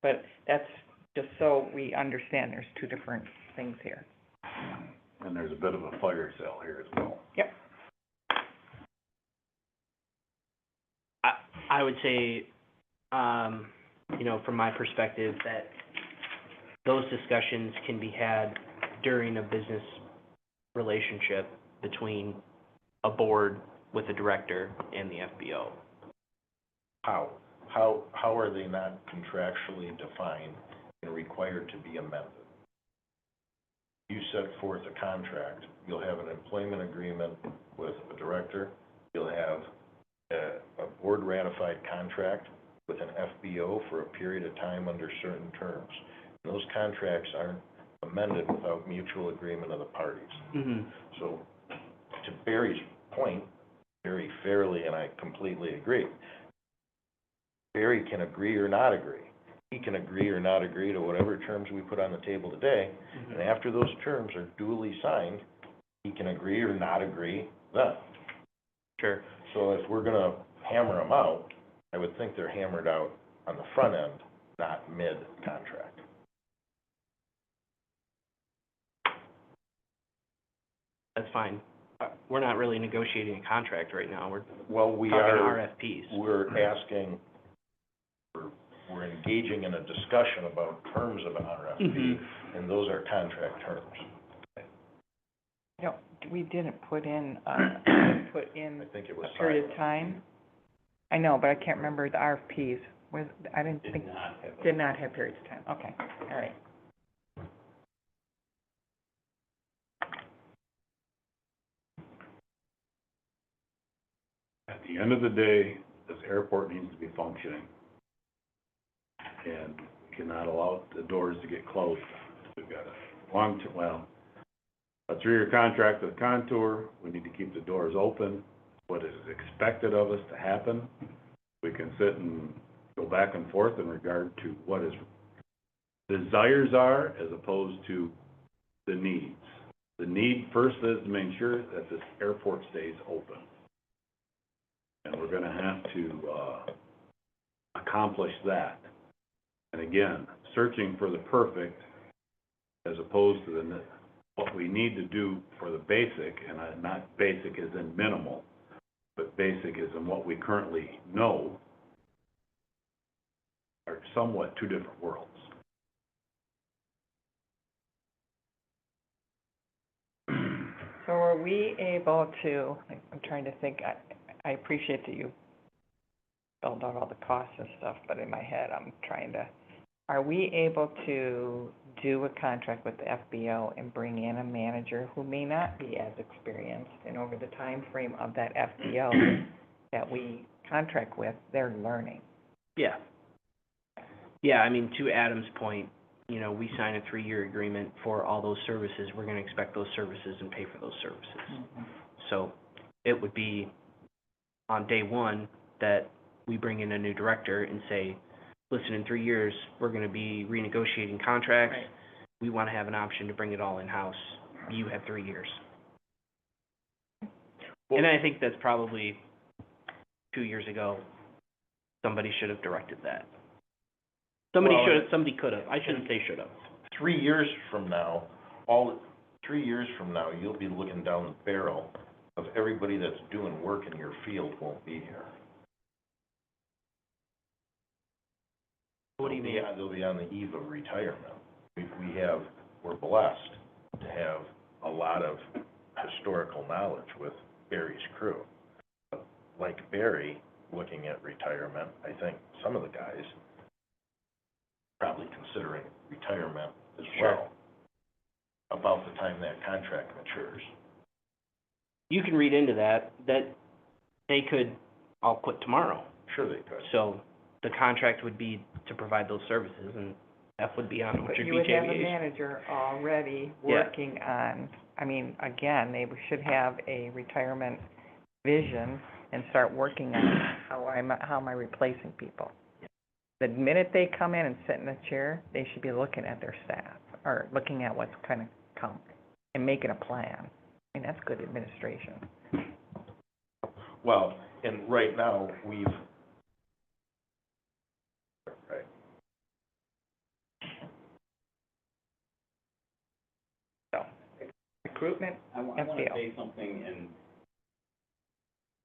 But that's just so we understand there's two different things here. And there's a bit of a fire sale here as well. Yep. I would say, you know, from my perspective, that those discussions can be had during a business relationship between a board with a director and the FBO. How are they not contractually defined and required to be amended? You set forth a contract, you'll have an employment agreement with a director, you'll have a board ratified contract with an FBO for a period of time under certain terms. And those contracts aren't amended without mutual agreement of the parties. Mm-hmm. So, to Barry's point, very fairly, and I completely agree, Barry can agree or not agree. He can agree or not agree to whatever terms we put on the table today, and after those terms are duly signed, he can agree or not agree then. Sure. So if we're gonna hammer them out, I would think they're hammered out on the front end, not mid-contract. That's fine. We're not really negotiating a contract right now. We're Well, we talking are, RFPs. we're asking, we're engaging in a discussion about terms of an RFP, and those are contract terms. No, we didn't put in, I think it was a period signed. of time. I know, but I can't remember the RFPs. I didn't think, did not have periods of time. Okay, all right. At the end of the day, this airport needs to be functioning. And we cannot allow the doors to get closed. We've got a 3-year contract with Contour. We need to keep the doors open. What is expected of us to happen. We can sit and go back and forth in regard to what his desires are as opposed to the needs. The need first is to make sure that this airport stays open. And we're gonna have to, accomplish that. And again, searching for the perfect as opposed to what we need to do for the basic, and not basic as in minimal, but basic as in what we currently know, are somewhat two different worlds. So are we able to, I'm trying to think, I appreciate that you spelled out all the costs and stuff, but in my head, I'm trying to, are we able to do a contract with the FBO and bring in a manager who may not be as experienced, and over the time frame of that FBO that we contract with, they're learning? Yeah. Yeah, I mean, to Adam's point, you know, we sign a 3-year agreement for all those services. We're gonna expect those services and pay for those services. So it would be on day one that we bring in a new director and say, listen, in 3 years, we're gonna be renegotiating contracts. Right. We wanna have an option to bring it all in-house. You have 3 years. Well- And I think that's probably 2 years ago, somebody should have directed that. Somebody could have. I shouldn't say should have. 3 years from now, 3 years from now, you'll be looking down the barrel of everybody that's doing work in your field won't be here. What do you mean? They'll be on the eve of retirement. We're blessed to have a lot of historical knowledge with Barry's crew. Like Barry, looking at retirement, I think some of the guys probably considering retirement as well, about the time that contract matures. You can read into that they could all quit tomorrow. Sure they could. So the contract would be to provide those services, and F would be on it, which But would you be would have a JVA's. manager already Yeah. working on, I mean, again, they should have a retirement vision and start working on how am I replacing people. The minute they come in and sit in a chair, they should be looking at their staff, or looking at what's kind of come. and making a plan. I mean, that's good administration. Well, and right now, we've, right, So, recruitment, I wanna FPL. say something, and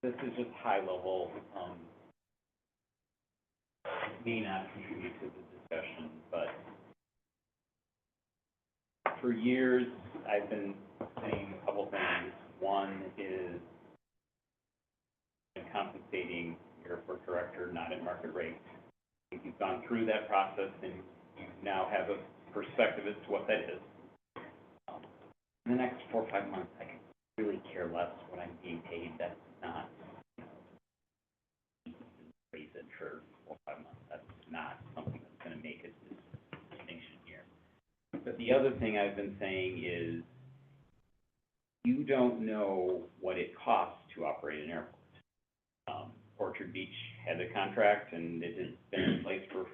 this is just high level, may not contribute to the discussion, but for years, I've been saying a couple things. One is compensating your airport director not at market rate. If you've gone through that process and you now have a perspective as to what that is. In the next 4 or 5 months, I can really care less what I'm being paid. That's not, raise it for 4 or 5 months. That's not something that's gonna make a distinction here. But the other thing I've been saying is, you don't know what it costs to operate an airport. Orchard Beach had a contract, and it has been in place for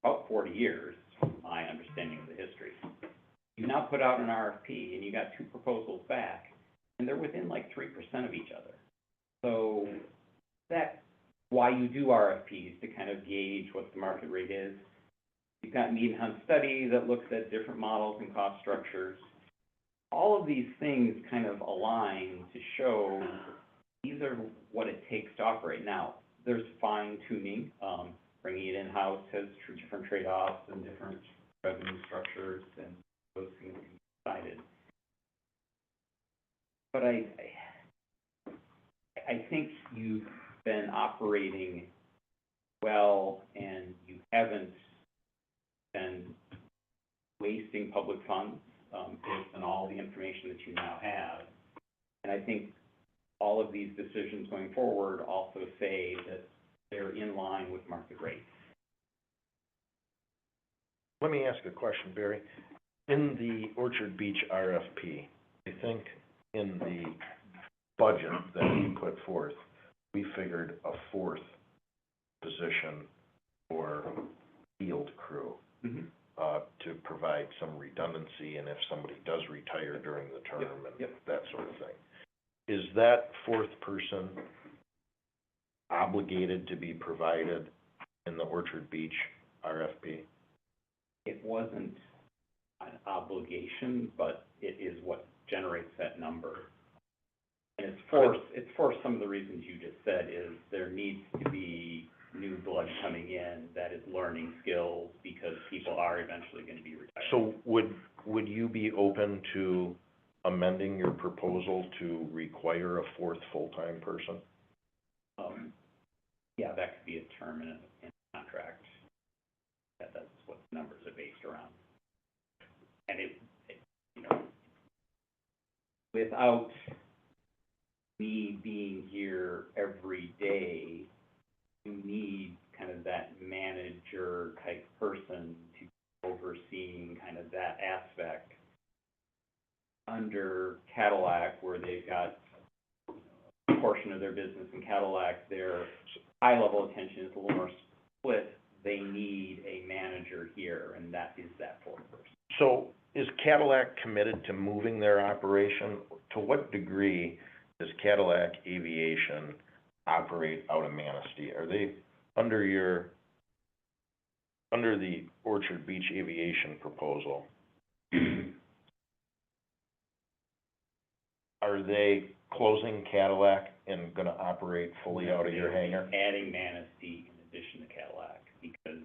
about 40 years, from my understanding of the history. You now put out an RFP, and you got 2 proposals back, and they're within like 3% of each other. So that's why you do RFPs, to kind of gauge what the market rate is. You've got Mead and Hunt study that looks at different models and cost structures. All of these things kind of align to show these are what it takes to operate. Now, there's fine tuning, bringing it in-house has different trade-offs and different revenue structures, and those things can be decided. But I think you've been operating well, and you haven't been wasting public funds, based on all the information that you now have. And I think all of these decisions going forward also say that they're in line with market rates. let me ask a question, Barry. In the Orchard Beach RFP, I think in the budget that we put forth, we figured a 4th position for field crew, to provide some redundancy, and if somebody does retire during the term and that sort of thing. Is that 4th person obligated to be provided in the Orchard Beach RFP? It wasn't an obligation, but it is what generates that number. And it's for some of the reasons you just said, is there needs to be new blood coming in that is learning skills, because people are eventually gonna be retired. So would you be open to amending your proposal to require a 4th full-time person? Yeah, that could be a term in a contract. That's what the numbers are based around. And it, you know, without me being here every day, you need kind of that manager type person to be overseeing kind of that aspect. Under Cadillac, where they've got a portion of their business in Cadillac, their high-level attention is a little more split. They need a manager here, and that is that 4th person. So is Cadillac committed to moving their operation? To what degree does Cadillac Aviation operate out of Manistee? Are they under the Orchard Beach Aviation proposal? Are they closing Cadillac and gonna operate fully out of your hangar? Adding Manistee in addition to Cadillac, because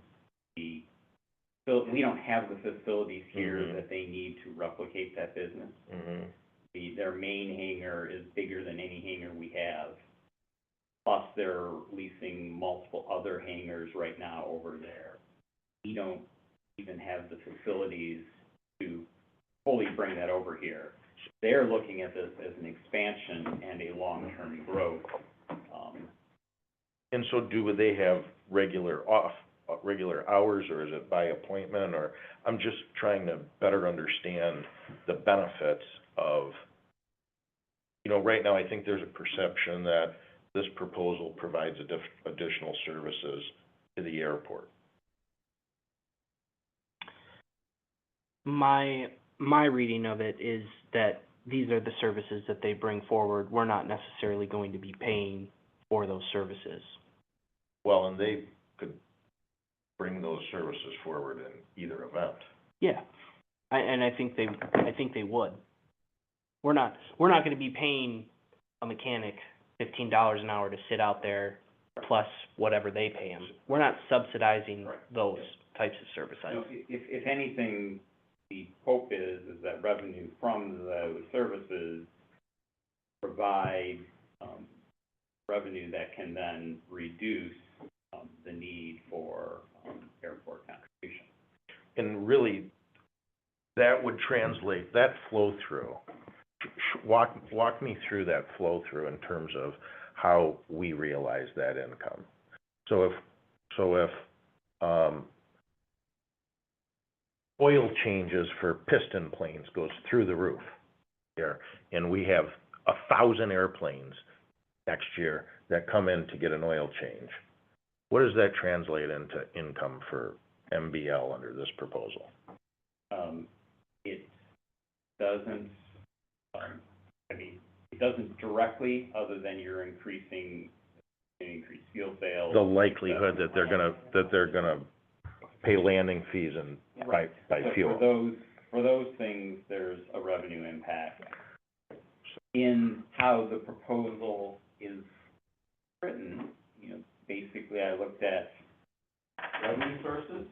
we don't have the facilities here that they need to replicate that business. Their main hangar is bigger than any hangar we have. Plus, they're leasing multiple other hangars right now over there. We don't even have the facilities to fully bring that over here. They're looking at this as an expansion and a long-term growth. And so do they have regular hours, or is it by appointment, or, I'm just trying to better understand the benefits of, you know, right now I think there's a perception that this proposal provides additional services to the airport. My my reading of it is that these are the services that they bring forward. We're not necessarily going to be paying for those services. Well, and they could bring those services forward in either event. Yeah, I think they would. We're not gonna be paying a mechanic $15 an hour to sit out there plus whatever they pay him. We're not subsidizing those types of service You know, items. if anything, the hope is that revenue from those services provide, revenue that can then reduce, the need for, airport contribution. And really, that would translate, that flow-through, walk me through that flow-through in terms of how we realize that income. So if oil changes for piston planes goes through the roof here, and we have 1,000 airplanes next year that come in to get an oil change, what does that translate into income for MBL under this proposal? It doesn't, it doesn't directly, other than you're increasing fuel sales. The likelihood that they're gonna pay landing fees and by So fuel. For those things, there's a revenue impact. In how the proposal is written, you know, basically I looked at revenue sources,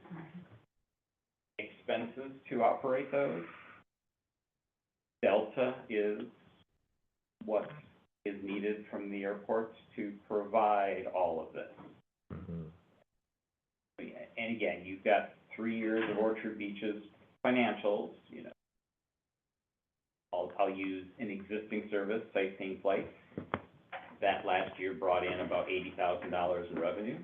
expenses to operate those. Delta is what is needed from the airports to provide all of this. Mhm. And again, you've got 3 years of Orchard Beach's financials, you know. I'll use an existing service, Sightseeing Flights. That last year brought in about $80,000 in revenue.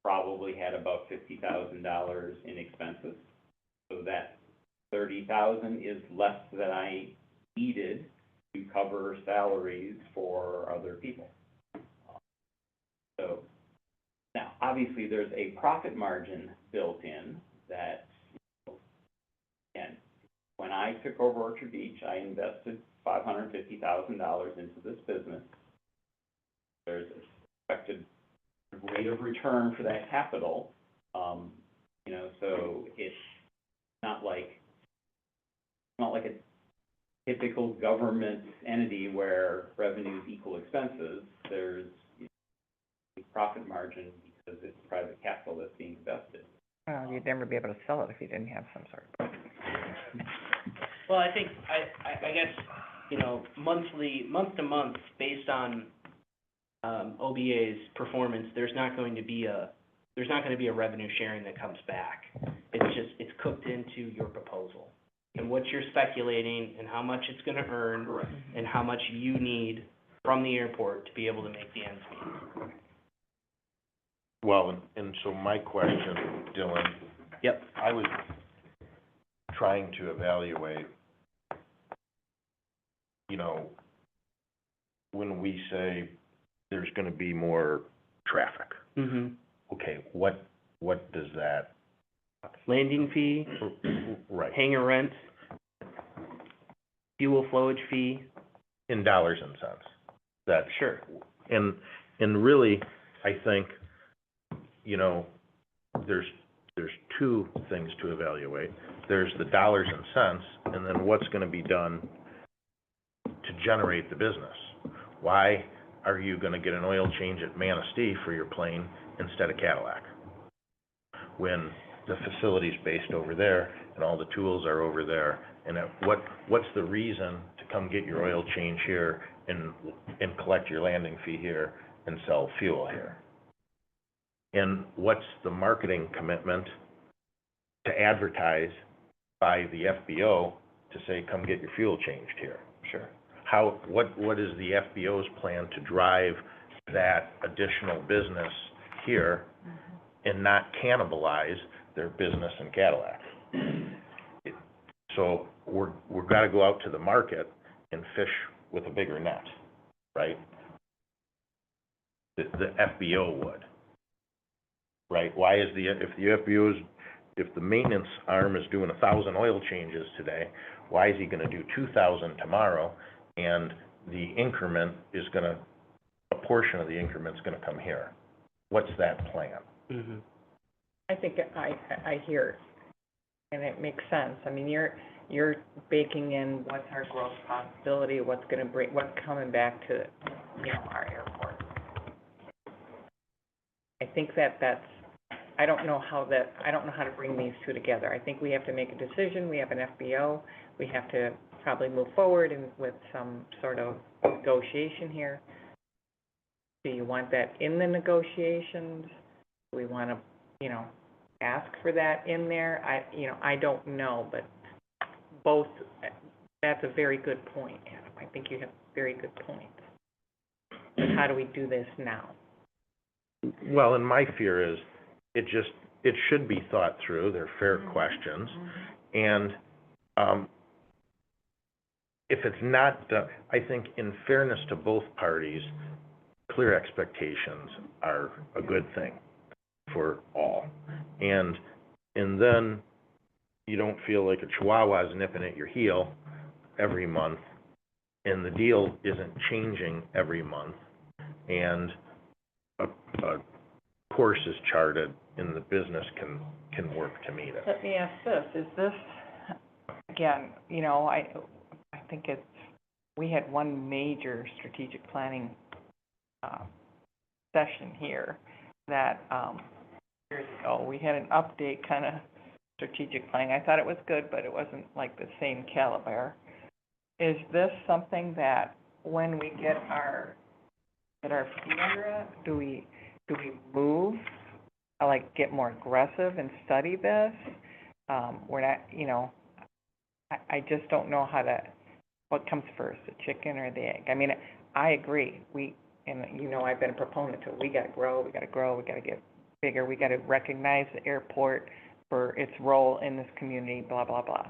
Probably had about $50,000 in expenses. So that $30,000 is less than I needed to cover salaries for other people. So, now, obviously, there's a profit margin built in that, again, when I took over Orchard Beach, I invested $550,000 into this business. There's an expected rate of return for that capital, you know, so it's not like a typical government entity where revenues equal expenses. There's, you know, a profit margin because it's private capital that's being invested. Well, you'd never be able to sell it if you didn't have some sort of. Well, I think, I guess, you know, month to month, based on, OBA's performance, there's not going to be a revenue sharing that comes back. It's cooked into your proposal. And what you're speculating and how much it's gonna earn. Correct. And how much you need from the airport to be able to make the ends meet. Well, and so my question, Dylan, Yep. I was trying to evaluate, you know, when we say there's gonna be more traffic, Mm-hmm. okay, what does that, Landing fee, right, hangar rent, fuel flowage fee. in dollars and cents? That, Sure. and really, I think, you know, there's two things to evaluate. There's the dollars and cents, and then what's gonna be done to generate the business. Why are you gonna get an oil change at Manistee for your plane instead of Cadillac? When the facility's based over there, and all the tools are over there, and what's the reason to come get your oil change here and collect your landing fee here and sell fuel here? And what's the marketing commitment to advertise by the FBO to say, come get your fuel changed here? Sure. What is the FBO's plan to drive that additional business here and not cannibalize their business in Cadillac? So we've gotta go out to the market and fish with a bigger net, right? The FBO would, right? Why is if the FBO's if the maintenance arm is doing 1,000 oil changes today, why is he gonna do 2,000 tomorrow? And the increment is gonna, a portion of the increment's gonna come here. What's that plan? Mhm. I think I hear it, and it makes sense. I mean, you're baking in what's our growth possibility, what's coming back to, you know, our airport. I think that's, I don't know how to bring these two together. I think we have to make a decision, we have an FBO, we have to probably move forward with some sort of negotiation here. Do you want that in the negotiations? Do we wanna, you know, ask for that in there? I don't know, but both, that's a very good point, Adam. I think you have very good points. But how do we do this now? Well, and my fear is, it should be thought through, they're fair questions, and, if it's not done, I think in fairness to both parties, clear expectations are a good thing for all. And then you don't feel like a chihuahua's nipping at your heel every month, and the deal isn't changing every month, and a course is charted and the business can work to meet it. Let me ask this, is this, again, you know, I think we had one major strategic planning, session here that, years ago, we had an update kind of strategic planning. I thought it was good, but it wasn't like the same caliber. Is this something that when we get our feet under it, do we move, like get more aggressive and study this? We're not, you know, I just don't know what comes first, the chicken or the egg? I mean, I agree, and you know, I've been a proponent to, we gotta grow, we gotta get bigger, we gotta recognize the airport for its role in this community, blah, blah, blah.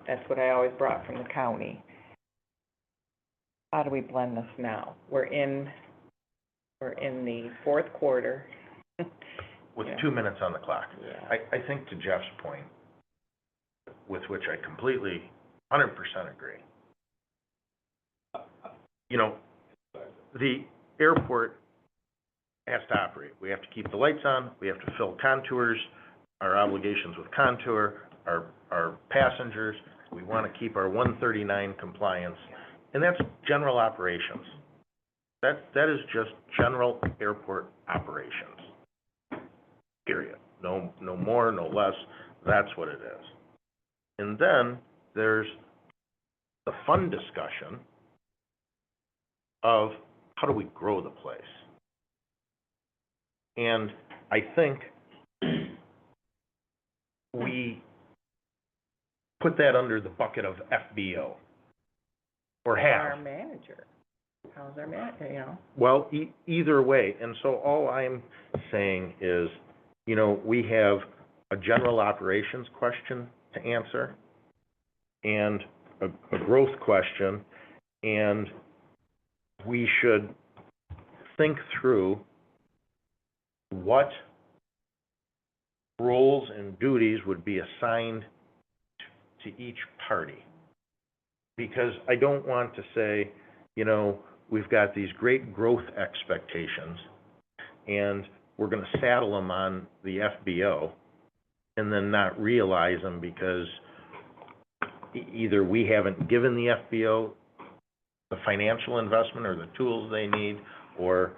That's what I always brought from the county. How do we blend this now? We're in the fourth quarter. With Yeah. 2 minutes on the clock. Yeah. I think to Jeff's point, with which I completely, 100% agree. You know, the airport has to operate. We have to keep the lights on, we have to fill contours, our obligations with contour, our passengers, we wanna keep our 139 compliance, and that's general operations. That is just general airport operations. Period. No more, no less, that's what it is. And then there's the fun discussion of how do we grow the place? And I think we put that under the bucket of FBO, or Our have. manager, how's our manager, you know? Well, either way, and so all I'm saying is, you know, we have a general operations question to answer, and a growth question, and we should think through what roles and duties would be assigned to each party. Because I don't want to say, you know, we've got these great growth expectations, and we're gonna saddle them on the FBO, and then not realize them because either we haven't given the FBO the financial investment or the tools they need, or,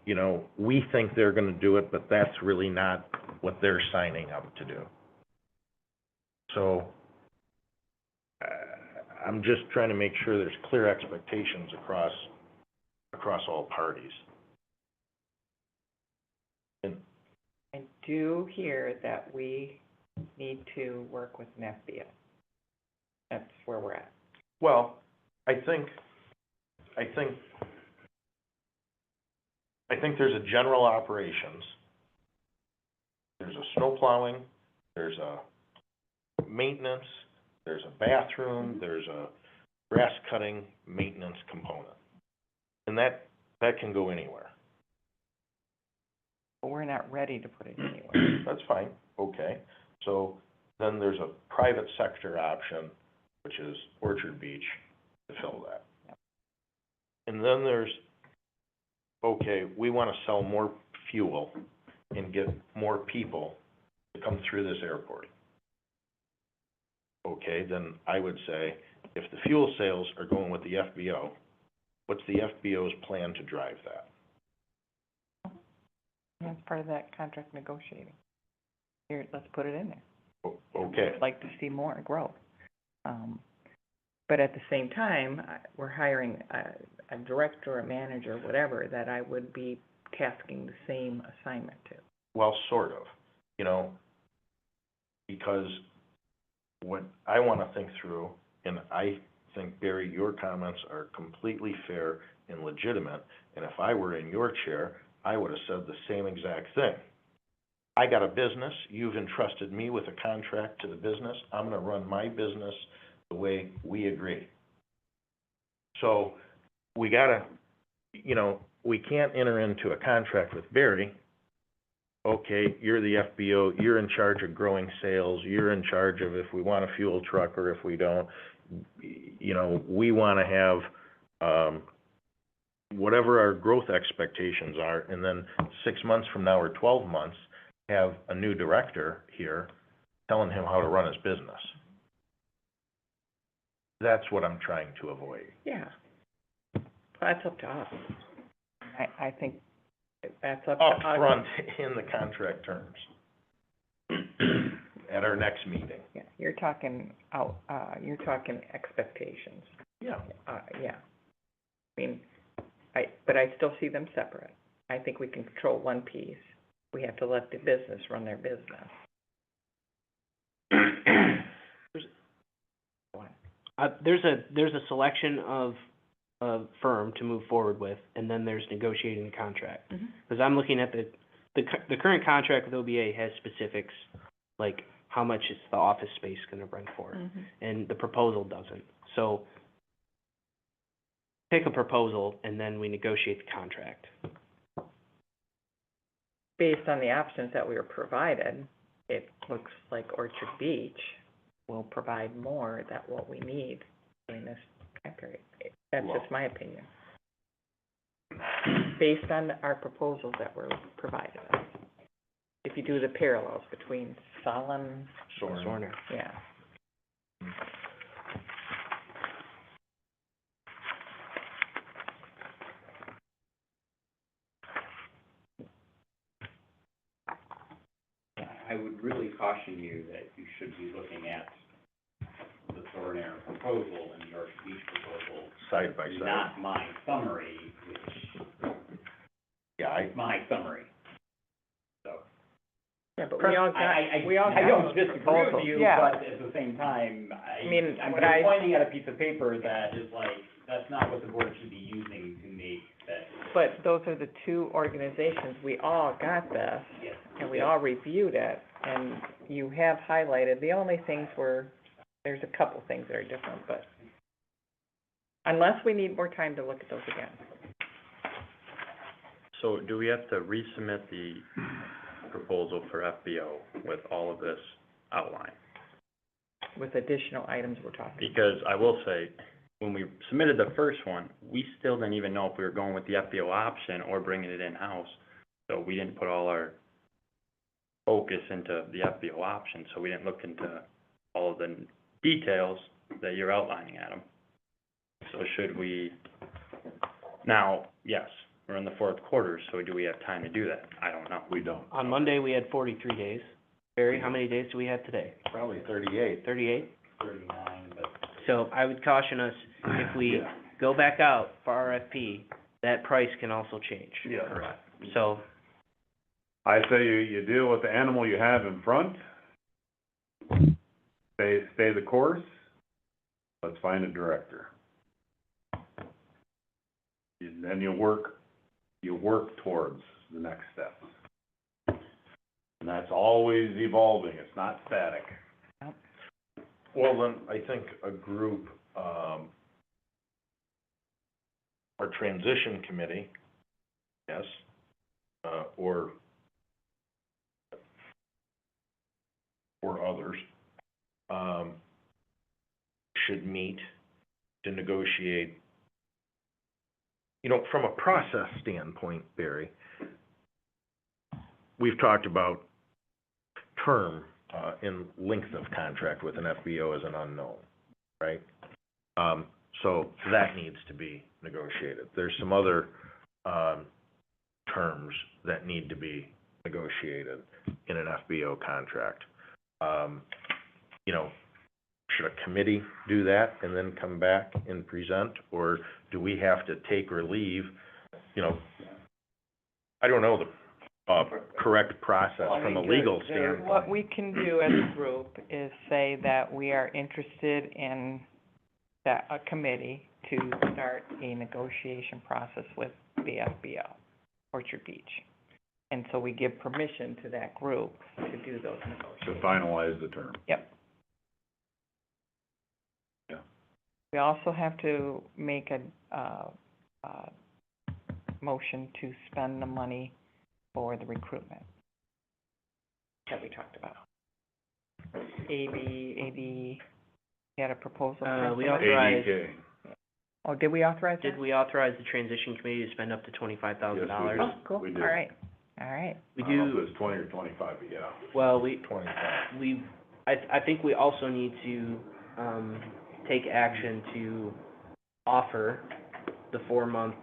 you know, we think they're gonna do it, but that's really not what they're signing up to do. So, I'm just trying to make sure there's clear expectations across all parties. And I do hear that we need to work with an FBO. That's where we're at. well, I think there's a general operations. There's a snow plowing, there's a maintenance, there's a bathroom, there's a grass cutting maintenance component. And that can go anywhere. but we're not ready to put it anywhere. That's fine, okay. So then there's a private sector option, which is Orchard Beach, to fill that. Yep. And then there's, okay, we wanna sell more fuel and get more people to come through this airport. Okay, then I would say, if the fuel sales are going with the FBO, what's the FBO's plan to drive that? That's part of that contract negotiating. Here, let's put it in there. Okay, I'd like to see more growth. But at the same time, we're hiring a director, a manager, whatever, that I would be tasking the same assignment to. well, sort of, you know, because what I wanna think through, and I think, Barry, your comments are completely fair and legitimate, and if I were in your chair, I would've said the same exact thing. I got a business, you've entrusted me with a contract to the business, I'm gonna run my business the way we agree. So, we gotta, you know, we can't enter into a contract with Barry. Okay, you're the FBO, you're in charge of growing sales, you're in charge of if we want a fuel truck or if we don't. You know, we wanna have, whatever our growth expectations are, and then 6 months from now or 12 months, have a new director here telling him how to run his business. That's what I'm trying to avoid. Yeah. That's up to us. I think that's up to us. Upfront in the contract terms. At our next meeting. Yeah, you're talking expectations. Yeah. Yeah. I mean, but I still see them separate. I think we can control one piece. We have to let the business run their business. There's a selection of a firm to move forward with, and then there's negotiating the contract. Because I'm looking at the current contract with OBA has specifics, like how much is the office space gonna run for, and the proposal doesn't. So, pick a proposal, and then we negotiate the contract. Based on the options that we were provided, it looks like Orchard Beach will provide more than what we need during this time period. That's just my opinion. Based on our proposals that were provided us. If you do the parallels between Solon, Sorner. yeah. I would really caution you that you should be looking at the Thornair proposal and the Orchard Beach proposal, Side by side. not my summary, which Yeah, is my summary. So, Yeah, but we all got, I don't disagree with you, Yeah. but at the same time, mean, I'm what just pointing at a piece of paper that is like, that's not what the board should be using to make that. But those are the two organizations, we all got this, Yes. and we all reviewed it, and you have highlighted, the only things were, there's a couple things that are different, but unless we need more time to look at those again. So do we have to resubmit the proposal for FBO with all of this outlined? With additional items we're talking. Because I will say, when we submitted the first one, we still didn't even know if we were going with the FBO option or bringing it in-house. So we didn't put all our focus into the FBO option, so we didn't look into all of the details that you're outlining, Adam. So should we, now, yes, we're in the fourth quarter, so do we have time to do that? I don't know. we don't. On Monday, we had 43 days. Barry, how many days do we have today? Probably 38. 38? 39, but So I would caution us, if we Yeah. go back out for RFP, that price can also change. Yeah. Correct. So, I say you deal with the animal you have in front, stay the course, let's find a director. And then you work towards the next steps. And that's always evolving, it's not static. Well, then, I think a group, our transition committee, yes, or should meet to negotiate. You know, from a process standpoint, Barry, we've talked about term, and length of contract with an FBO as an unknown, right? So that needs to be negotiated. There's some other, terms that need to be negotiated in an FBO contract. You know, should a committee do that and then come back and present, or do we have to take or leave? You know, I don't know the, correct process from a legal standpoint. What we can do as a group is say that we are interested in that, a committee to start a negotiation process with the FBO, Orchard Beach. And so we give permission to that group to do those To negotiations. finalize the term. Yep. Yeah. We also have to make a motion to spend the money for the recruitment that we talked about. AD, you had a proposal? for we somebody? authorized- ADK. Oh, did we authorize that? Did we authorize the transition committee to spend up to $25,000? Yes, we did. Oh, cool, We all did. right, all right. We I don't know if do, it was 20 or 25, but yeah. well, we, 25. I think we also need to, take action to offer the 4-month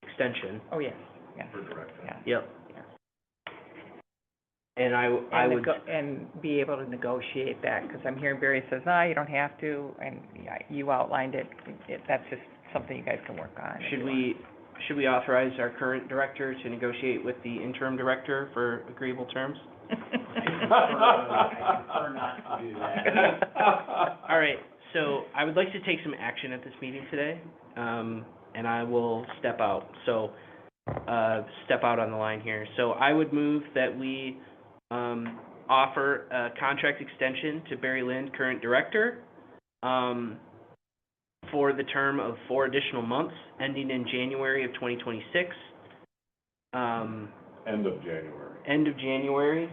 extension. Oh, yes, yes, For director. yeah. Yep. And I would, And be able to negotiate that, because I'm hearing Barry says, no, you don't have to, and yeah, you outlined it, that's just something you guys can work on. if should you want. should we authorize our current director to negotiate with the interim director for agreeable terms? I prefer not to do that. All right, so I would like to take some action at this meeting today, and I will step out. So, step out on the line here. So I would move that we, offer a contract extension to Barry Lind, current director, for the term of 4 additional months, ending in January of 2026. End of January. End of January.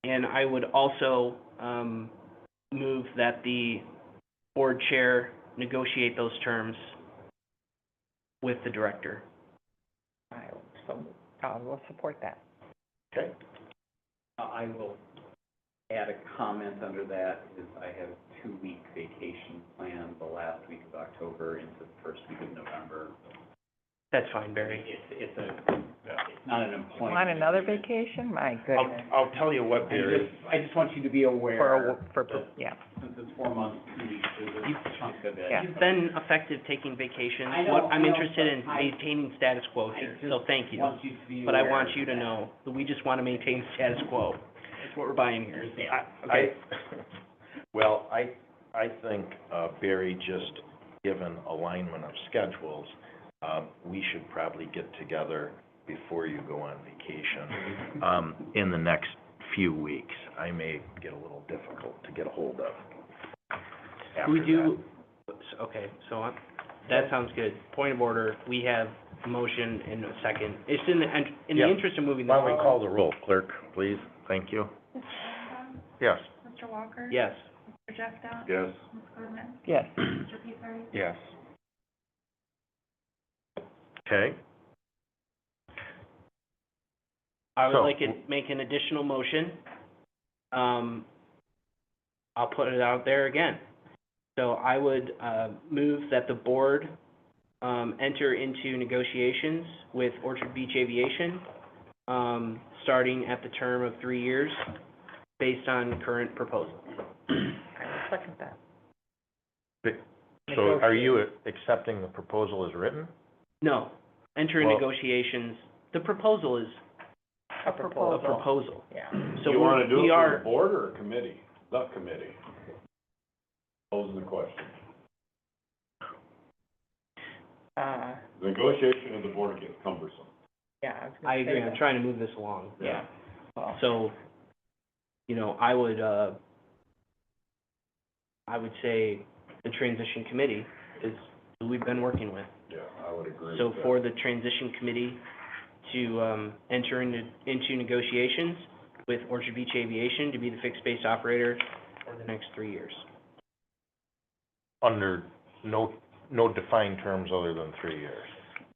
And I would also, move that the board chair negotiate those terms with the director. I will support that. Okay, I will add a comment under that, is I have a 2-week vacation planned the last week of October into the first week of November. That's fine, Barry. It's not an employment. Want another agreement. vacation? My goodness. I'll tell you what, Barry, I just want you to be aware. Yeah. Since it's 4 months, 2 weeks, there's a chunk of it. Yeah. You've been effective taking vacations. I know, What I'm I know, interested in but I- maintaining status quo here, so thank you. Want you to be But I aware want of you to that. know that we just want to maintain status quo. That's what we're buying here. I, well, I think, Barry, just given alignment of schedules, we should probably get together before you go on vacation, in the next few weeks. I may get a little difficult to get a hold of after We that. do, okay, so that sounds good. Point of order, we have a motion in a second. It's in the Yeah. interest of moving this Why don't we forward. call the roll, clerk, please? Thank you. Yes. Mr. Walker? Yes. Mr. Jeff Downs? Yes. Ms. Goodman? Yes. Mr. Peter? Yes. Okay. I would So- like to make an additional motion. I'll put it out there again. So I would, move that the board, enter into negotiations with Orchard Beach Aviation, starting at the term of 3 years, based on current proposal. I will second that. So are you accepting the proposal as written? No, enter in Well- negotiations. The proposal is A a proposal. Yeah. So You wanna do we it for are, the board or a committee? The committee? Posing the question. The negotiation of the board gets cumbersome. Yeah, I was I gonna say agree, I'm that. trying to move this along. Yeah. Well, So, you know, I would say the transition committee is who we've been working with. Yeah, I would agree So with that. for the transition committee to, enter into negotiations with Orchard Beach Aviation to be the fixed base operator for the next 3 years. under no defined terms other than 3 years.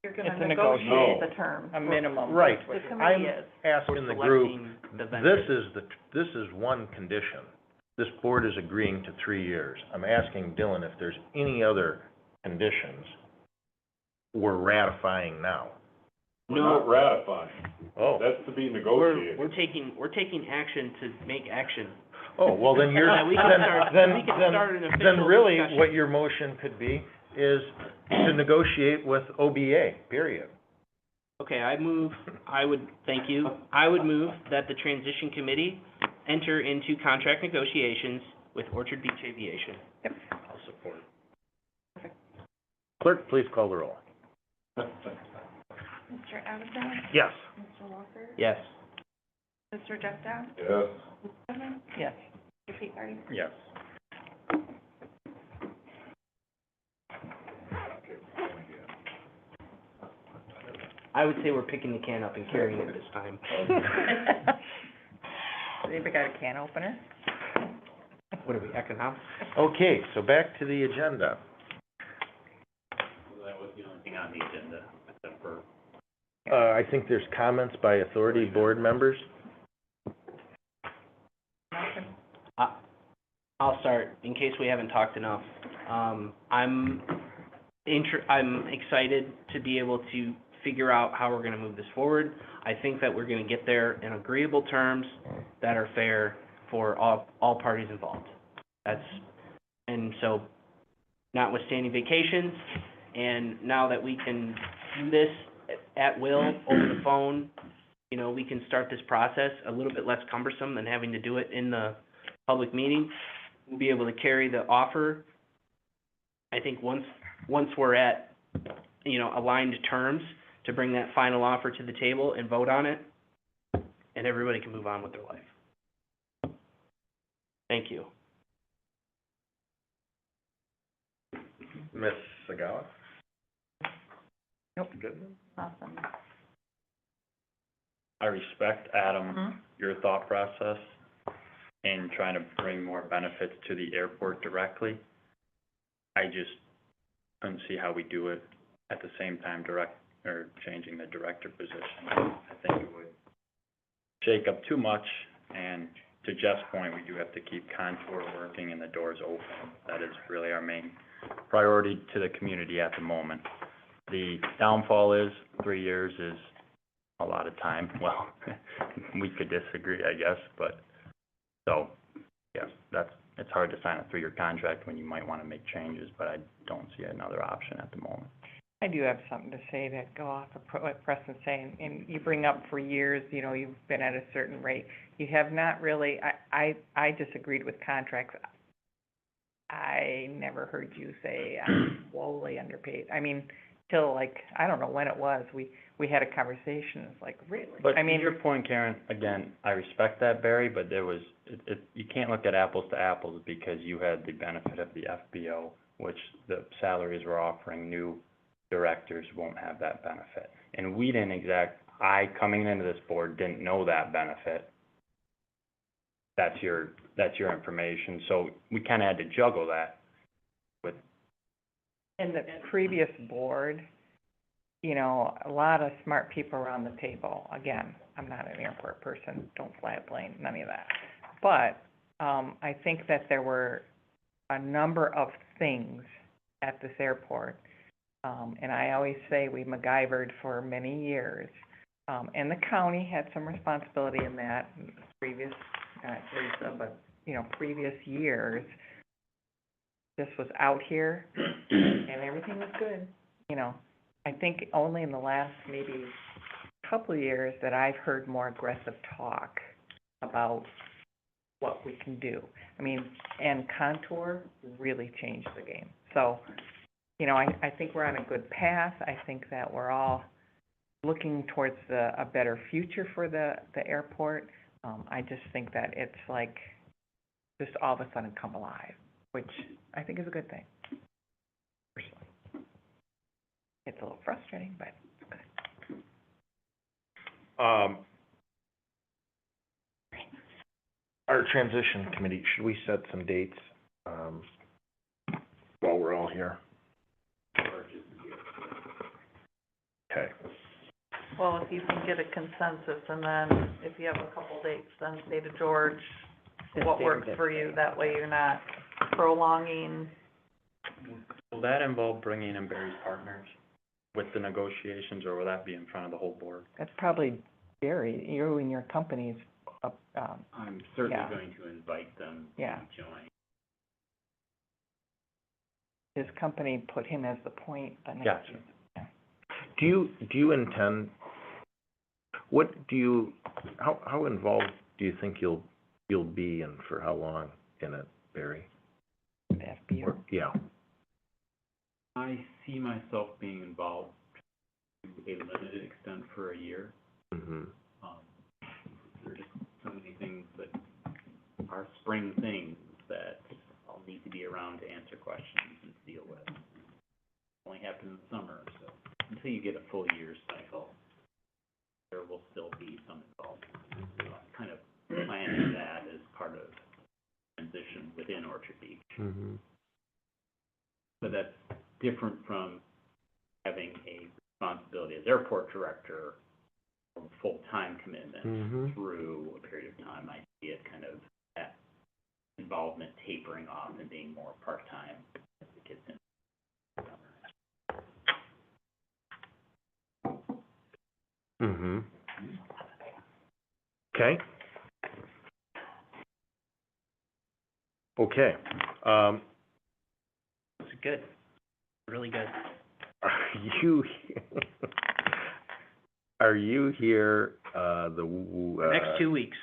You're gonna It's a negotiate negotiation. the terms. A minimum. Right. The I'm committee is. asking the We're group, selecting the vendor. this is one condition. This board is agreeing to 3 years. I'm asking Dylan if there's any other conditions we're ratifying now. We're not ratifying, Oh, that's to be We're negotiated. taking action to make action. oh, well, then you're, Yeah, we can start- we can start an then official really, discussion. what your motion could be is to negotiate with OBA, period. Okay, I would move that the transition committee enter into contract negotiations with Orchard Beach Aviation. I'll support. Clerk, please call the roll. Mr. Addison? Yes. Mr. Walker? Yes. Mr. Jeff Dowd? Yes. Ms. Simmons? Yes. Mr. Pete Hardy? Yes. I would say we're picking the can up and carrying it this time. Anybody got a can opener? What are we, economic? Okay, so back to the agenda. That was the only thing on the agenda, except for I think there's comments by authority board members. I'll start, in case we haven't talked enough. I'm excited to be able to figure out how we're gonna move this forward. I think that we're gonna get there in agreeable terms that are fair for all parties involved. And so, notwithstanding vacations, and now that we can do this at will, over the phone, you know, we can start this process a little bit less cumbersome than having to do it in the public meeting. We'll be able to carry the offer. I think once we're at, you know, aligned terms, to bring that final offer to the table and vote on it, and everybody can move on with their life. Thank you. Ms. Sagala? Nope. Good. Awesome. I respect, Adam, Mhm. your thought process in trying to bring more benefits to the airport directly. I just couldn't see how we do it at the same time changing the director position. I think it would shake up too much, and to Jeff's point, we do have to keep Contour working and the doors open. That is really our main priority to the community at the moment. The downfall is 3 years is a lot of time. Well, we could disagree, I guess, but, so, yeah, it's hard to sign a 3-year contract when you might wanna make changes, but I don't see another option at the moment. I do have something to say that go off of what Preston's saying, and you bring up for years, you know, you've been at a certain rate. You have not really, I disagreed with contracts. I never heard you say I'm woefully underpaid. I mean, till like, I don't know when it was, we had a conversation, it's like, really? But I to mean, your point, Karen, again, I respect that, Barry, but there was, you can't look at apples to apples because you had the benefit of the FBO, which the salaries we're offering new directors won't have that benefit. And we didn't coming into this board, didn't know that benefit. That's your information, so we kinda had to juggle that with. in the previous board, you know, a lot of smart people around the table. Again, I'm not an airport person, don't fly a plane, none of that. But, I think that there were a number of things at this airport. And I always say we MacGyvered for many years. And the county had some responsibility in that, previous, not Lisa, but, you know, previous years. This was out here, and everything was good, you know. I think only in the last maybe couple of years that I've heard more aggressive talk about what we can do. I mean, and Contour really changed the game. So, you know, I think we're on a good path. I think that we're all looking towards a better future for the airport. I just think that it's like, just all of a sudden come alive, which I think is a good thing, personally. It's a little frustrating, but it's good. Our transition committee, should we set some dates, while we're we're all here. Okay. Well, if you can get a consensus, and then if you have a couple dates, then say to George what works for you, that way you're not prolonging. Will that involve bringing in Barry's partners with the negotiations, or will that be in front of the whole board? That's probably Barry, you and your company's, I'm certainly Yeah. going to invite them to Yeah. join. his company put him as the point, the next. Gotcha. Do you intend, how involved do you think you'll be and for how long in it, Barry? FBO. Yeah. I see myself being involved to a limited extent for a year. Mm-hmm. There are just so many things that are spring things that I'll need to be around to answer questions and deal with. Only happens in the summer, so until you get a full year's cycle, there will still be some involvement. So I'm kind of planning that as part of transition within Orchard Beach. Mm-hmm. But that's different from having a responsibility as airport director or a full-time commitment Mhm. through a period of time. I see it kind of that involvement tapering off and being more part-time as it gets in. Mm-hmm. Okay. Okay, It's good, really good. are you here, Next 2 weeks,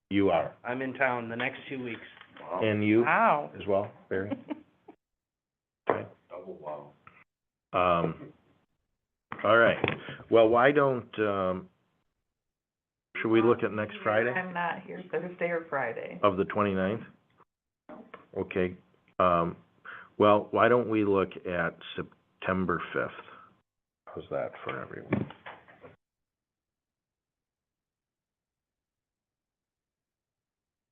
You are, I'm in town the next 2 weeks. and you Wow. as well, Barry? Okay. Double wow. All right, well, why don't, should we look at next Friday I'm not here Thursday or Friday. of the 29th? Okay, well, why don't we look at September 5th? How's that for everyone?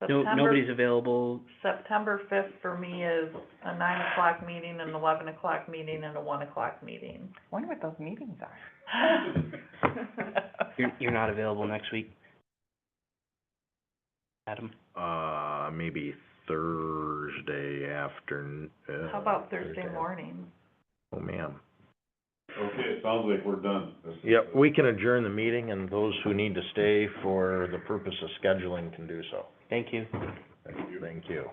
Nobody's available. September 5th for me is a 9 o'clock meeting, an 11 o'clock meeting, and a 1 o'clock meeting. Wonder what those meetings are. You're not available next week, Adam? Maybe Thursday afternoon. How about Thursday morning? Oh, ma'am. Okay, it sounds like we're done. Yep, we can adjourn the meeting, and those who need to stay for the purpose of scheduling can do so. Thank you. Thank you.